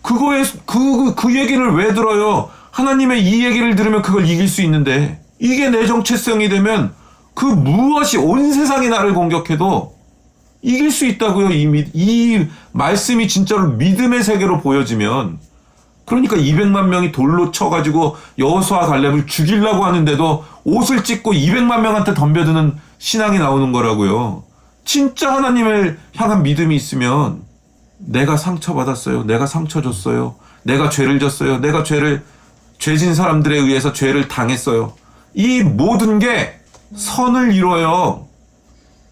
그거에 그 얘기를 왜 들어요? 하나님의 이 얘기를 들으면 그걸 이길 수 있는데 이게 내 정체성이 되면 그 무엇이 온 세상이 나를 공격해도 이길 수 있다고요. 이 말씀이 진짜로 믿음의 세계로 보여지면 그러니까 200만 명이 돌로 쳐가지고 여호수아 갈렙을 죽이려고 하는데도 옷을 찢고 200만 명한테 덤벼드는 신앙이 나오는 거라고요. 진짜 하나님을 향한 믿음이 있으면 내가 상처받았어요. 내가 상처 줬어요. 내가 죄를 졌어요. 내가 죄진 사람들에 의해서 죄를 당했어요. 이 모든 게 선을 이뤄요.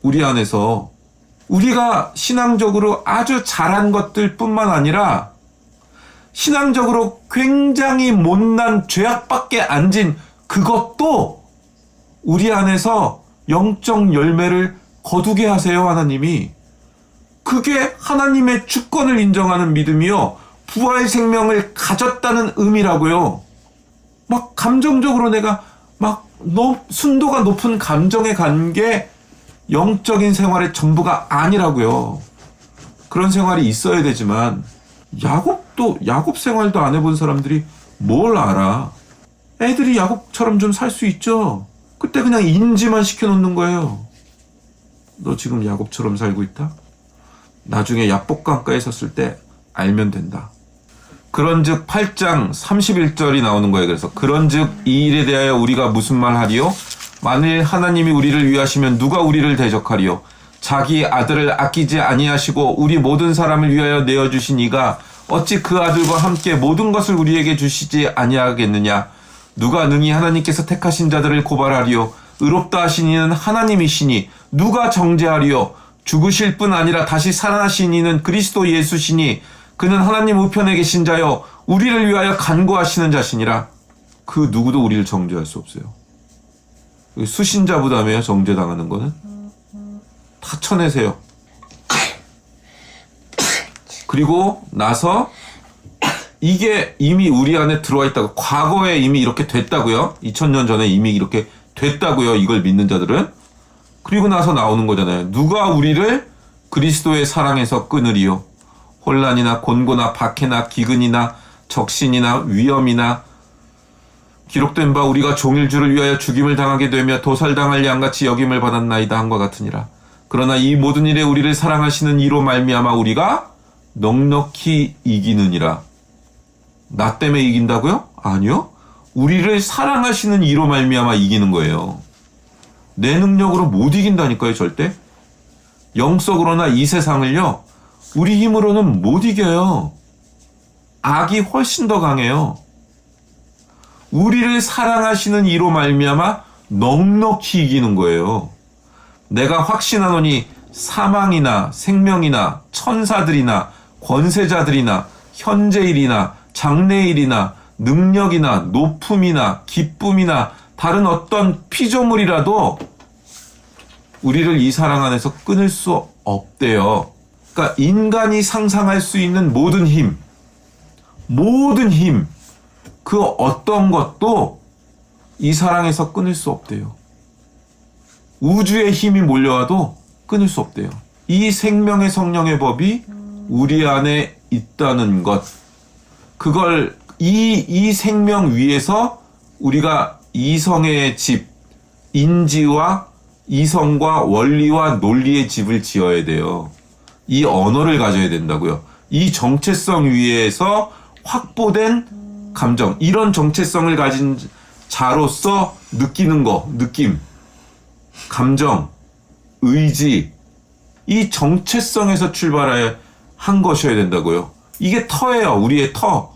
우리 안에서. 우리가 신앙적으로 아주 잘한 것들 뿐만 아니라 신앙적으로 굉장히 못난 죄악밖에 안 진 그것도 우리 안에서 영적 열매를 거두게 하세요, 하나님이. 그게 하나님의 주권을 인정하는 믿음이요. 부활 생명을 가졌다는 의미라고요. 막 감정적으로 내가 막 순도가 높은 감정에 간 게 영적인 생활의 전부가 아니라고요. 그런 생활이 있어야 되지만 야곱 생활도 안 해본 사람들이 뭘 알아. 애들이 야곱처럼 좀 살 수 있죠. 그때 그냥 인지만 시켜놓는 거예요. 너 지금 야곱처럼 살고 있다? 나중에 야복강가에 섰을 때 알면 된다. 그런즉 8장 31절이 나오는 거예요. 그래서 그런즉 이 일에 대하여 우리가 무슨 말 하리요? 만일 하나님이 우리를 위하시면 누가 우리를 대적하리요? 자기 아들을 아끼지 아니하시고 우리 모든 사람을 위하여 내어주신 이가 어찌 그 아들과 함께 모든 것을 우리에게 주시지 아니하겠느냐? 누가 능히 하나님께서 택하신 자들을 고발하리요? 의롭다 하신 이는 하나님이시니 누가 정죄하리요? 죽으실 뿐 아니라 다시 살아나신 이는 그리스도 예수시니 그는 하나님 우편에 계신 자여 우리를 위하여 간구하시는 자시니라. 그 누구도 우리를 정죄할 수 없어요. 수신자 부담이에요. 정죄당하는 거는. 다 쳐내세요. 그리고 나서 이게 이미 우리 안에 들어와 있다고. 과거에 이미 이렇게 됐다고요. 2000년 전에 이미 이렇게 됐다고요. 이걸 믿는 자들은. 그리고 나서 나오는 거잖아요. 누가 우리를 그리스도의 사랑에서 끊으리요? 혼란이나 곤고나 박해나 기근이나 적신이나 위험이나 기록된 바 우리가 종일주를 위하여 죽임을 당하게 되며 도살당할 양같이 여김을 받았나이다 한과 같으니라. 그러나 이 모든 일에 우리를 사랑하시는 이로 말미암아 우리가 넉넉히 이기느니라. 나 때문에 이긴다고요? 아니요. 우리를 사랑하시는 이로 말미암아 이기는 거예요. 내 능력으로 못 이긴다니까요, 절대. 영적으로나 이 세상을요, 우리 힘으로는 못 이겨요. 악이 훨씬 더 강해요. 우리를 사랑하시는 이로 말미암아 넉넉히 이기는 거예요. 내가 확신하노니 사망이나 생명이나 천사들이나 권세자들이나 현재일이나 장래일이나 능력이나 높음이나 기쁨이나 다른 어떤 피조물이라도 우리를 이 사랑 안에서 끊을 수 없대요. 그러니까 인간이 상상할 수 있는 모든 힘, 그 어떤 것도 이 사랑에서 끊을 수 없대요. 우주의 힘이 몰려와도 끊을 수 없대요. 이 생명의 성령의 법이 우리 안에 있다는 것, 그걸 이 생명 위에서 우리가 이성의 집, 인지와 이성과 원리와 논리의 집을 지어야 돼요. 이 언어를 가져야 된다고요. 이 정체성 위에서 확보된 감정, 이런 정체성을 가진 자로서 느끼는 거, 느낌, 감정, 의지, 이 정체성에서 출발해 한 것이어야 된다고요. 이게 터예요. 우리의 터.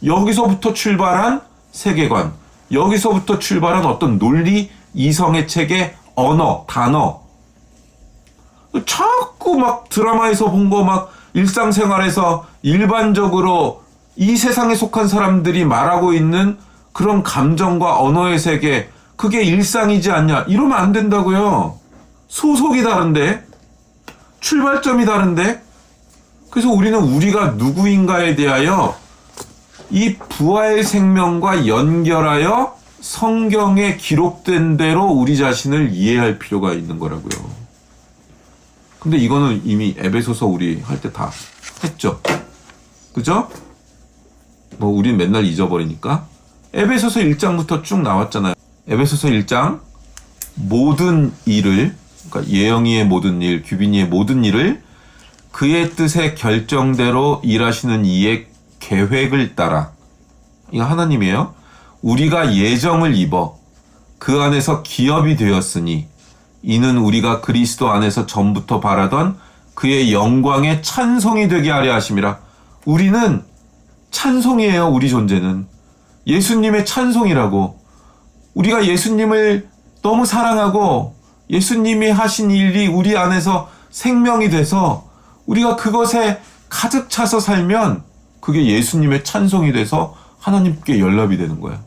여기서부터 출발한 세계관, 여기서부터 출발한 어떤 논리, 이성의 체계, 언어, 단어. 자꾸 막 드라마에서 본 거 막 일상생활에서 일반적으로 이 세상에 속한 사람들이 말하고 있는 그런 감정과 언어의 세계, 그게 일상이지 않냐. 이러면 안 된다고요. 소속이 다른데, 출발점이 다른데, 그래서 우리는 우리가 누구인가에 대하여 이 부활 생명과 연결하여 성경에 기록된 대로 우리 자신을 이해할 필요가 있는 거라고요. 근데 이거는 이미 에베소서 우리 할 때 다 했죠. 그죠? 뭐 우린 맨날 잊어버리니까. 에베소서 1장부터 쭉 나왔잖아요. 에베소서 1장 모든 일을, 그러니까 예영이의 모든 일, 규빈이의 모든 일을 그의 뜻의 결정대로 일하시는 이의 계획을 따라, 이거 하나님이에요. 우리가 예정을 입어 그 안에서 기업이 되었으니 이는 우리가 그리스도 안에서 전부터 바라던 그의 영광의 찬송이 되게 하려 하심이라. 우리는 찬송이에요. 우리 존재는 예수님의 찬송이라고. 우리가 예수님을 너무 사랑하고 예수님이 하신 일이 우리 안에서 생명이 돼서 우리가 그것에 가득 차서 살면 그게 예수님의 찬송이 돼서 하나님께 연락이 되는 거야.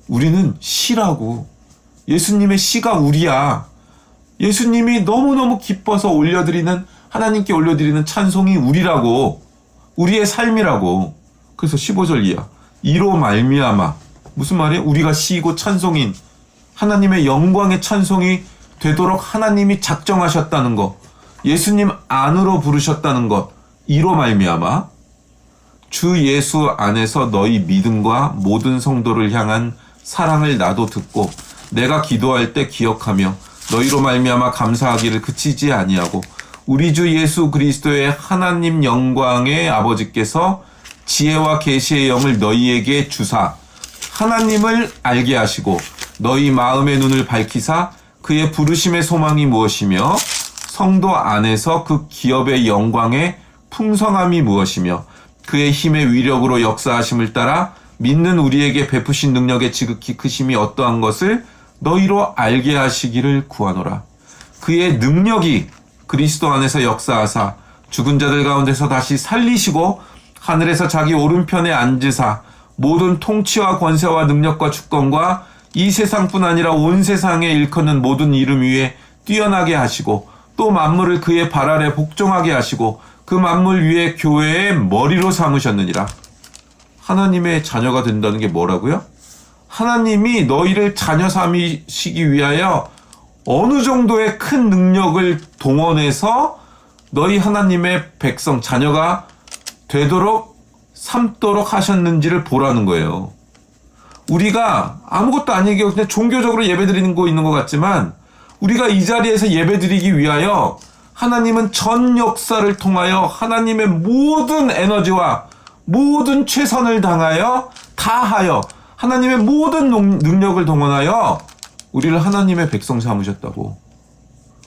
우리는 시라고. 예수님의 시가 우리야. 예수님이 너무너무 기뻐서 올려드리는, 하나님께 올려드리는 찬송이 우리라고. 우리의 삶이라고. 그래서 15절 이하. 이로 말미암아. 무슨 말이에요? 우리가 시이고 찬송인 하나님의 영광의 찬송이 되도록 하나님이 작정하셨다는 것. 예수님 안으로 부르셨다는 것. 이로 말미암아 주 예수 안에서 너희 믿음과 모든 성도를 향한 사랑을 나도 듣고 내가 기도할 때 기억하며 너희로 말미암아 감사하기를 그치지 아니하고 우리 주 예수 그리스도의 하나님 영광의 아버지께서 지혜와 계시의 영을 너희에게 주사 하나님을 알게 하시고 너희 마음의 눈을 밝히사 그의 부르심의 소망이 무엇이며 성도 안에서 그 기업의 영광의 풍성함이 무엇이며 그의 힘의 위력으로 역사하심을 따라 믿는 우리에게 베푸신 능력의 지극히 크심이 어떠한 것을 너희로 알게 하시기를 구하노라. 그의 능력이 그리스도 안에서 역사하사 죽은 자들 가운데서 다시 살리시고 하늘에서 자기 오른편에 앉으사 모든 통치와 권세와 능력과 주권과 이 세상뿐 아니라 온 세상에 일컫는 모든 이름 위에 뛰어나게 하시고 또 만물을 그의 발 아래 복종하게 하시고 그 만물 위에 교회의 머리로 삼으셨느니라. 하나님의 자녀가 된다는 게 뭐라고요? 하나님이 너희를 자녀 삼으시기 위하여 어느 정도의 큰 능력을 동원해서 너희 하나님의 백성, 자녀가 되도록 삼도록 하셨는지를 보라는 거예요. 우리가 아무것도 아니게 그냥 종교적으로 예배드리는 거 있는 것 같지만 우리가 이 자리에서 예배드리기 위하여 하나님은 전 역사를 통하여 하나님의 모든 에너지와 모든 최선을 다하여 하나님의 모든 능력을 동원하여 우리를 하나님의 백성 삼으셨다고.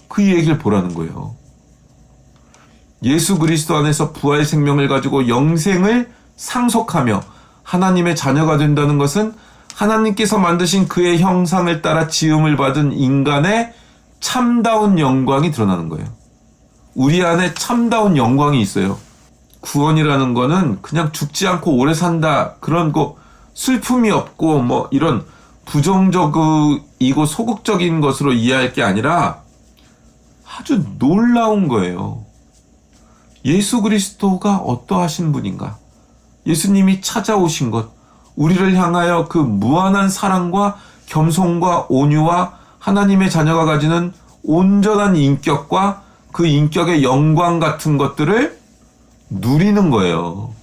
그 얘기를 보라는 거예요. 예수 그리스도 안에서 부활 생명을 가지고 영생을 상속하며 하나님의 자녀가 된다는 것은 하나님께서 만드신 그의 형상을 따라 지음을 받은 인간의 참다운 영광이 드러나는 거예요. 우리 안에 참다운 영광이 있어요. 구원이라는 거는 그냥 죽지 않고 오래 산다, 그런 거 슬픔이 없고 뭐 이런 부정적이고 소극적인 것으로 이해할 게 아니라 아주 놀라운 거예요. 예수 그리스도가 어떠하신 분인가? 예수님이 찾아오신 것, 우리를 향하여 그 무한한 사랑과 겸손과 온유와 하나님의 자녀가 가지는 온전한 인격과 그 인격의 영광 같은 것들을 누리는 거예요.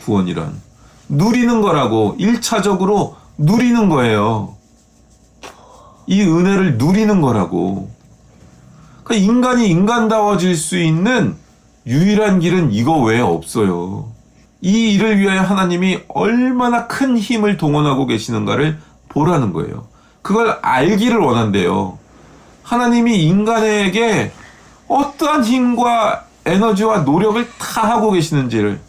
구원이란. 누리는 거라고. 1차적으로 누리는 거예요. 이 은혜를 누리는 거라고. 그러니까 인간이 인간다워질 수 있는 유일한 길은 이거 외에 없어요. 이 일을 위하여 하나님이 얼마나 큰 힘을 동원하고 계시는가를 보라는 거예요. 그걸 알기를 원한대요. 하나님이 인간에게 어떠한 힘과 에너지와 노력을 다 하고 계시는지를,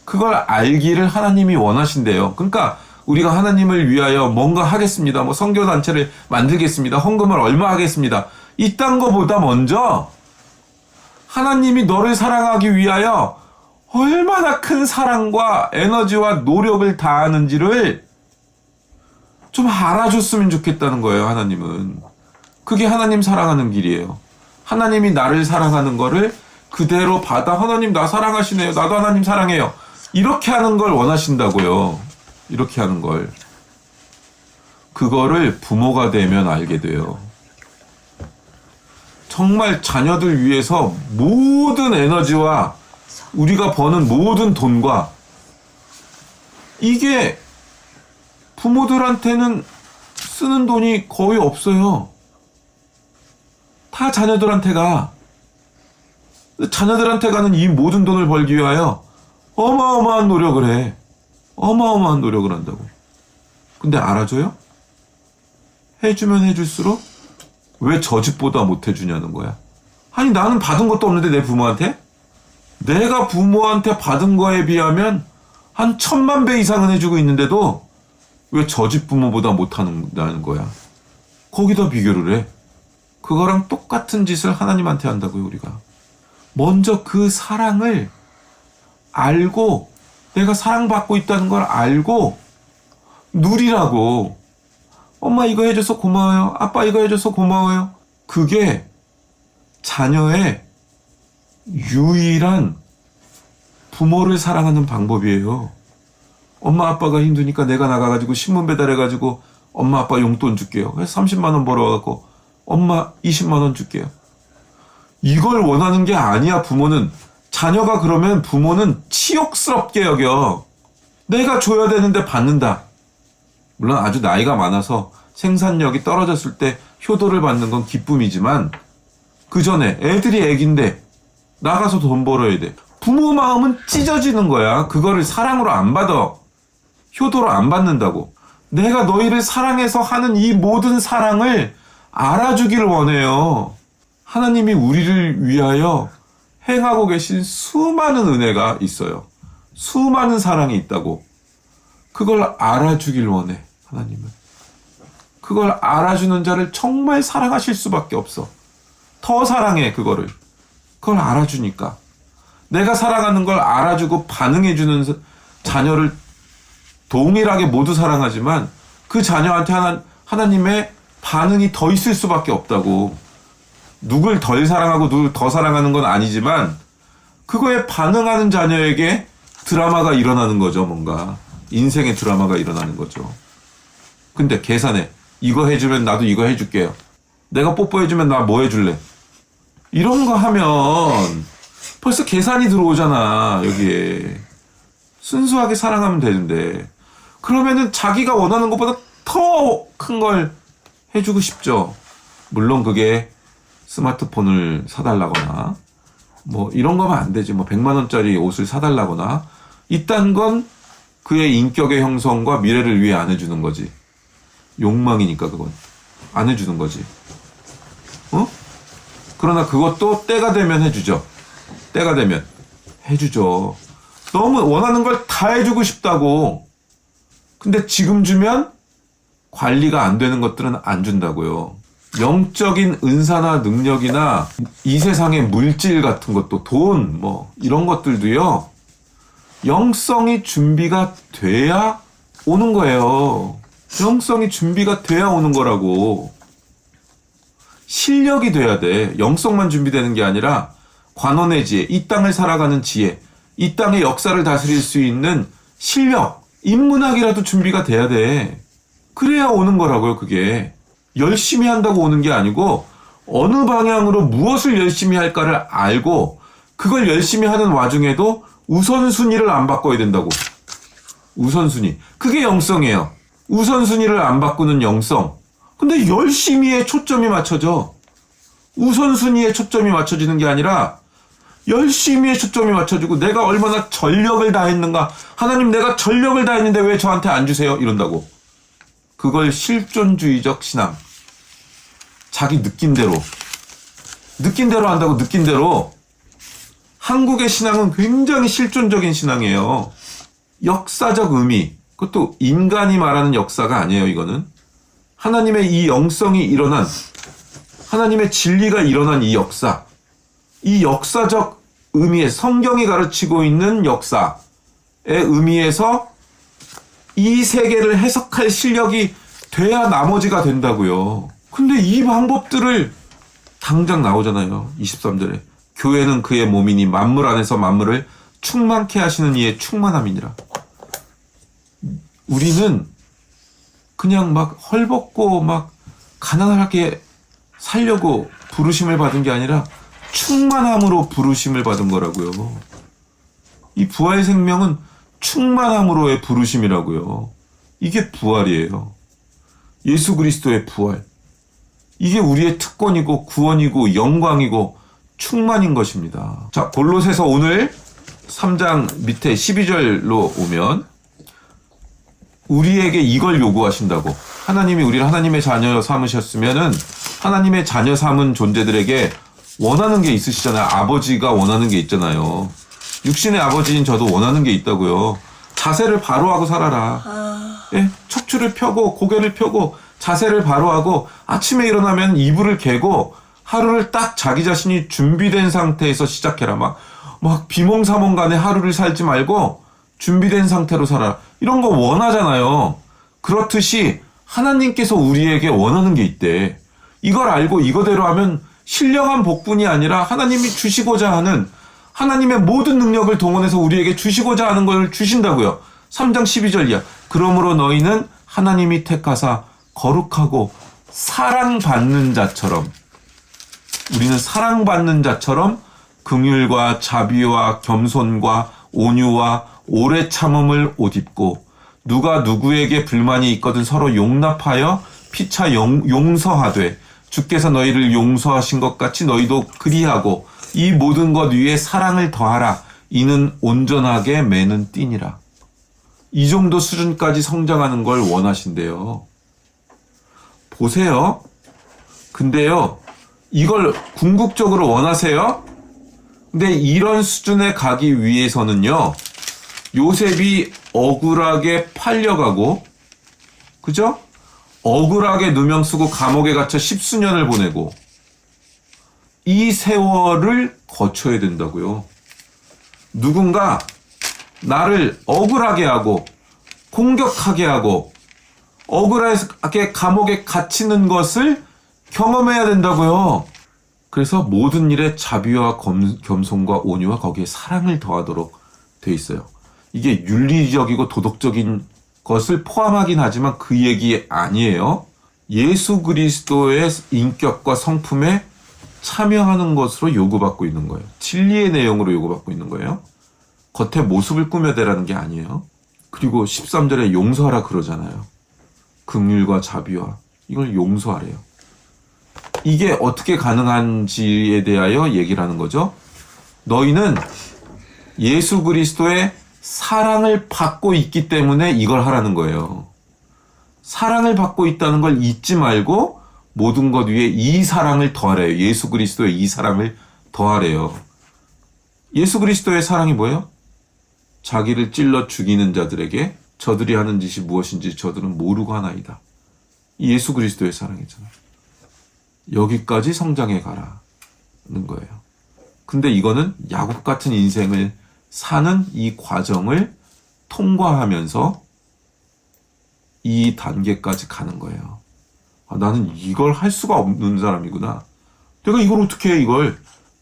그걸 알기를 하나님이 원하신대요. 그러니까 우리가 하나님을 위하여 뭔가 하겠습니다. 뭐 선교단체를 만들겠습니다. 헌금을 얼마 하겠습니다. 이딴 거보다 먼저 하나님이 너를 사랑하기 위하여 얼마나 큰 사랑과 에너지와 노력을 다하는지를 좀 알아줬으면 좋겠다는 거예요. 하나님은. 그게 하나님 사랑하는 길이에요. 하나님이 나를 사랑하는 거를 그대로 받아 하나님 나 사랑하시네요. 나도 하나님 사랑해요. 이렇게 하는 걸 원하신다고요. 이렇게 하는 걸. 그거를 부모가 되면 알게 돼요. 정말 자녀들 위해서 모든 에너지와 우리가 버는 모든 돈과 이게 부모들한테는 쓰는 돈이 거의 없어요. 다 자녀들한테 가. 자녀들한테 가는 이 모든 돈을 벌기 위하여 어마어마한 노력을 해. 어마어마한 노력을 한다고. 근데 알아줘요? 해주면 해줄수록 왜 저 집보다 못 해주냐는 거야. 아니 나는 받은 것도 없는데 내 부모한테? 내가 부모한테 받은 거에 비하면 한 1000만 배 이상은 해주고 있는데도 왜 저 집 부모보다 못하는 거야. 거기다 비교를 해. 그거랑 똑같은 짓을 하나님한테 한다고요. 우리가 먼저 그 사랑을 알고 내가 사랑받고 있다는 걸 알고 누리라고. 엄마 이거 해줘서 고마워요. 아빠 이거 해줘서 고마워요. 그게 자녀의 유일한 부모를 사랑하는 방법이에요. 엄마 아빠가 힘드니까 내가 나가가지고 신문 배달해가지고 엄마 아빠 용돈 줄게요. 그래서 30만 원 벌어와갖고 엄마 20만 원 줄게요. 이걸 원하는 게 아니야. 부모는. 자녀가 그러면 부모는 치욕스럽게 여겨. 내가 줘야 되는데 받는다. 물론 아주 나이가 많아서 생산력이 떨어졌을 때 효도를 받는 건 기쁨이지만 그 전에 애들이 애긴데 나가서 돈 벌어야 돼. 부모 마음은 찢어지는 거야. 그거를 사랑으로 안 받아. 효도로 안 받는다고. 내가 너희를 사랑해서 하는 이 모든 사랑을 알아주기를 원해요. 하나님이 우리를 위하여 행하고 계신 수많은 은혜가 있어요. 수많은 사랑이 있다고. 그걸 알아주길 원해. 하나님은. 그걸 알아주는 자를 정말 사랑하실 수밖에 없어. 더 사랑해 그거를. 그걸 알아주니까. 내가 사랑하는 걸 알아주고 반응해주는 자녀를 동일하게 모두 사랑하지만 그 자녀한테 하나님의 반응이 더 있을 수밖에 없다고. 누굴 덜 사랑하고 누굴 더 사랑하는 건 아니지만 그거에 반응하는 자녀에게 드라마가 일어나는 거죠. 뭔가 인생의 드라마가 일어나는 거죠. 근데 계산해. 이거 해주면 나도 이거 해줄게요. 내가 뽀뽀해주면 나 뭐 해줄래? 이런 거 하면 벌써 계산이 들어오잖아. 여기에. 순수하게 사랑하면 되는데 그러면은 자기가 원하는 것보다 더 큰 걸 해주고 싶죠. 물론 그게 스마트폰을 사달라거나 뭐 이런 거면 안 되지. 뭐 100만 원짜리 옷을 사달라거나 이딴 건 그의 인격의 형성과 미래를 위해 안 해주는 거지. 욕망이니까 그건 안 해주는 거지. 그러나 그것도 때가 되면 해주죠. 때가 되면 해주죠. 너무 원하는 걸 다 해주고 싶다고. 근데 지금 주면 관리가 안 되는 것들은 안 준다고요. 영적인 은사나 능력이나 이 세상의 물질 같은 것도 돈 뭐 이런 것들도요. 영성이 준비가 돼야 오는 거예요. 영성이 준비가 돼야 오는 거라고. 실력이 돼야 돼. 영성만 준비되는 게 아니라 관원의 지혜, 이 땅을 살아가는 지혜, 이 땅의 역사를 다스릴 수 있는 실력, 인문학이라도 준비가 돼야 돼. 그래야 오는 거라고요. 그게 열심히 한다고 오는 게 아니고 어느 방향으로 무엇을 열심히 할까를 알고 그걸 열심히 하는 와중에도 우선순위를 안 바꿔야 된다고. 우선순위. 그게 영성이에요. 우선순위를 안 바꾸는 영성. 근데 열심히에 초점이 맞춰져. 우선순위에 초점이 맞춰지는 게 아니라 열심히에 초점이 맞춰지고 내가 얼마나 전력을 다했는가. 하나님 내가 전력을 다했는데 왜 저한테 안 주세요? 이런다고. 그걸 실존주의적 신앙. 자기 느낌대로 한다고. 느낌대로. 한국의 신앙은 굉장히 실존적인 신앙이에요. 역사적 의미. 그것도 인간이 말하는 역사가 아니에요. 이거는 하나님의 이 영성이 일어난, 하나님의 진리가 일어난 이 역사, 이 역사적 의미에 성경이 가르치고 있는 역사의 의미에서 이 세계를 해석할 실력이 돼야 나머지가 된다고요. 근데 이 방법들을 당장 나오잖아요. 23절에. 교회는 그의 몸이니 만물 안에서 만물을 충만케 하시는 이의 충만함이니라. 우리는 그냥 막 헐벗고 막 가난하게 살려고 부르심을 받은 게 아니라 충만함으로 부르심을 받은 거라고요. 이 부활 생명은 충만함으로의 부르심이라고요. 이게 부활이에요. 예수 그리스도의 부활. 이게 우리의 특권이고 구원이고 영광이고 충만인 것입니다. 자, 골로새서 오늘 3장 밑에 12절로 오면 우리에게 이걸 요구하신다고. 하나님이 우리를 하나님의 자녀 삼으셨으면은 하나님의 자녀 삼은 존재들에게 원하는 게 있으시잖아요. 아버지가 원하는 게 있잖아요. 육신의 아버지인 저도 원하는 게 있다고요. 자세를 바로 하고 살아라. 예? 척추를 펴고 고개를 펴고 자세를 바로 하고 아침에 일어나면 이불을 개고 하루를 딱 자기 자신이 준비된 상태에서 시작해라. 막 비몽사몽간에 하루를 살지 말고 준비된 상태로 살아라. 이런 거 원하잖아요. 그렇듯이 하나님께서 우리에게 원하는 게 있대. 이걸 알고 이거대로 하면 신령한 복분이 아니라 하나님이 주시고자 하는 하나님의 모든 능력을 동원해서 우리에게 주시고자 하는 걸 주신다고요. 3장 12절 이하. 그러므로 너희는 하나님이 택하사 거룩하고 사랑받는 자처럼, 우리는 사랑받는 자처럼 긍휼과 자비와 겸손과 온유와 오래 참음을 옷 입고 누가 누구에게 불만이 있거든 서로 용납하여 피차 용서하되 주께서 너희를 용서하신 것 같이 너희도 그리하고 이 모든 것 위에 사랑을 더하라. 이는 온전하게 매는 띠니라. 이 정도 수준까지 성장하는 걸 원하신대요. 보세요. 근데요, 이걸 궁극적으로 원하세요? 근데 이런 수준에 가기 위해서는요, 요셉이 억울하게 팔려가고, 그죠? 억울하게 누명 쓰고 감옥에 갇혀 10수년을 보내고, 이 세월을 거쳐야 된다고요. 누군가 나를 억울하게 하고, 공격하게 하고, 억울하게 감옥에 갇히는 것을 경험해야 된다고요. 그래서 모든 일에 자비와 겸손과 온유와 거기에 사랑을 더하도록 돼 있어요. 이게 윤리적이고 도덕적인 것을 포함하긴 하지만 그 얘기 아니에요. 예수 그리스도의 인격과 성품에 참여하는 것으로 요구받고 있는 거예요. 진리의 내용으로 요구받고 있는 거예요. 겉에 모습을 꾸며대라는 게 아니에요. 그리고 13절에 용서하라 그러잖아요. 긍휼과 자비와 이걸 용서하래요. 이게 어떻게 가능한지에 대하여 얘기를 하는 거죠. 너희는 예수 그리스도의 사랑을 받고 있기 때문에 이걸 하라는 거예요. 사랑을 받고 있다는 걸 잊지 말고 모든 것 위에 이 사랑을 더하래요. 예수 그리스도의 이 사랑을 더하래요. 예수 그리스도의 사랑이 뭐예요? 자기를 찔러 죽이는 자들에게 저들이 하는 짓이 무엇인지 저들은 모르고 하나이다. 이 예수 그리스도의 사랑이잖아요. 여기까지 성장해 가라는 거예요. 근데 이거는 야곱 같은 인생을 사는 이 과정을 통과하면서 이 단계까지 가는 거예요. 아, 나는 이걸 할 수가 없는 사람이구나. 내가 이걸 어떻게 해, 이걸.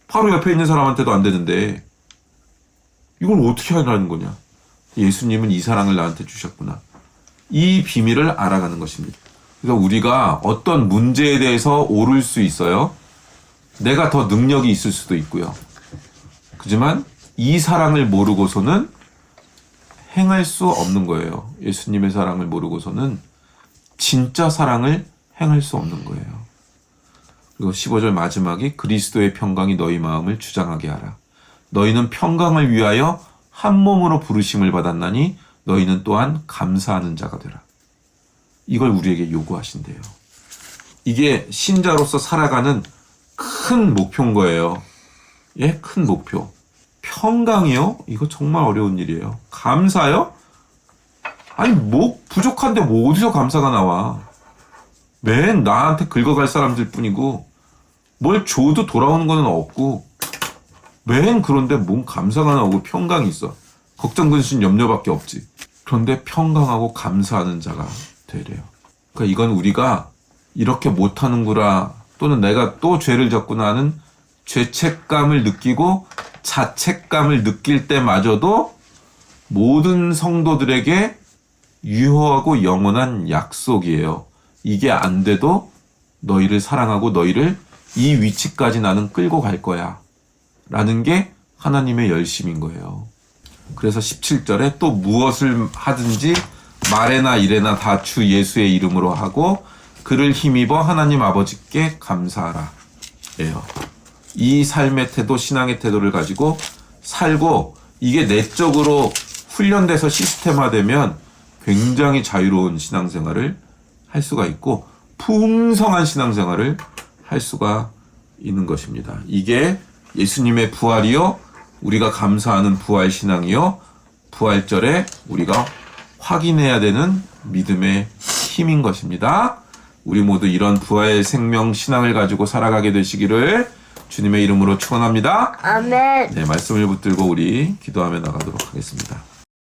바로 옆에 있는 사람한테도 안 되는데 이걸 어떻게 하라는 거냐. 예수님은 이 사랑을 나한테 주셨구나. 이 비밀을 알아가는 것입니다. 그래서 우리가 어떤 문제에 대해서 오를 수 있어요. 내가 더 능력이 있을 수도 있고요. 하지만 이 사랑을 모르고서는 행할 수 없는 거예요. 예수님의 사랑을 모르고서는 진짜 사랑을 행할 수 없는 거예요. 그리고 15절 마지막이 그리스도의 평강이 너희 마음을 주장하게 하라. 너희는 평강을 위하여 한 몸으로 부르심을 받았나니 너희는 또한 감사하는 자가 되라. 이걸 우리에게 요구하신대요. 이게 신자로서 살아가는 큰 목표인 거예요. 예, 큰 목표. 평강이요? 이거 정말 어려운 일이에요. 감사요? 아니, 뭐 부족한데 뭐 어디서 감사가 나와? 맨 나한테 긁어갈 사람들 뿐이고 뭘 줘도 돌아오는 거는 없고 맨 그런데 뭔 감사가 나오고 평강이 있어. 걱정, 근심, 염려밖에 없지. 그런데 평강하고 감사하는 자가 되래요. 그러니까 이건 우리가 이렇게 못하는구나, 또는 내가 또 죄를 졌구나 하는 죄책감을 느끼고 자책감을 느낄 때마저도 모든 성도들에게 유효하고 영원한 약속이에요. 이게 안 돼도 너희를 사랑하고 너희를 이 위치까지 나는 끌고 갈 거야 라는 게 하나님의 열심인 거예요. 그래서 17절에 또 무엇을 하든지 말에나 일에나 다 주 예수의 이름으로 하고 그를 힘입어 하나님 아버지께 감사하라 예요. 이 삶의 태도, 신앙의 태도를 가지고 살고 이게 내적으로 훈련돼서 시스템화되면 굉장히 자유로운 신앙생활을 할 수가 있고 풍성한 신앙생활을 할 수가 있는 것입니다. 이게 예수님의 부활이요, 우리가 감사하는 부활 신앙이요, 부활절에 우리가 확인해야 되는 믿음의 힘인 것입니다. 우리 모두 이런 부활 생명 신앙을 가지고 살아가게 되시기를 주님의 이름으로 축원합니다. 아멘. 네, 말씀을 붙들고 우리 기도하며 나가도록 하겠습니다.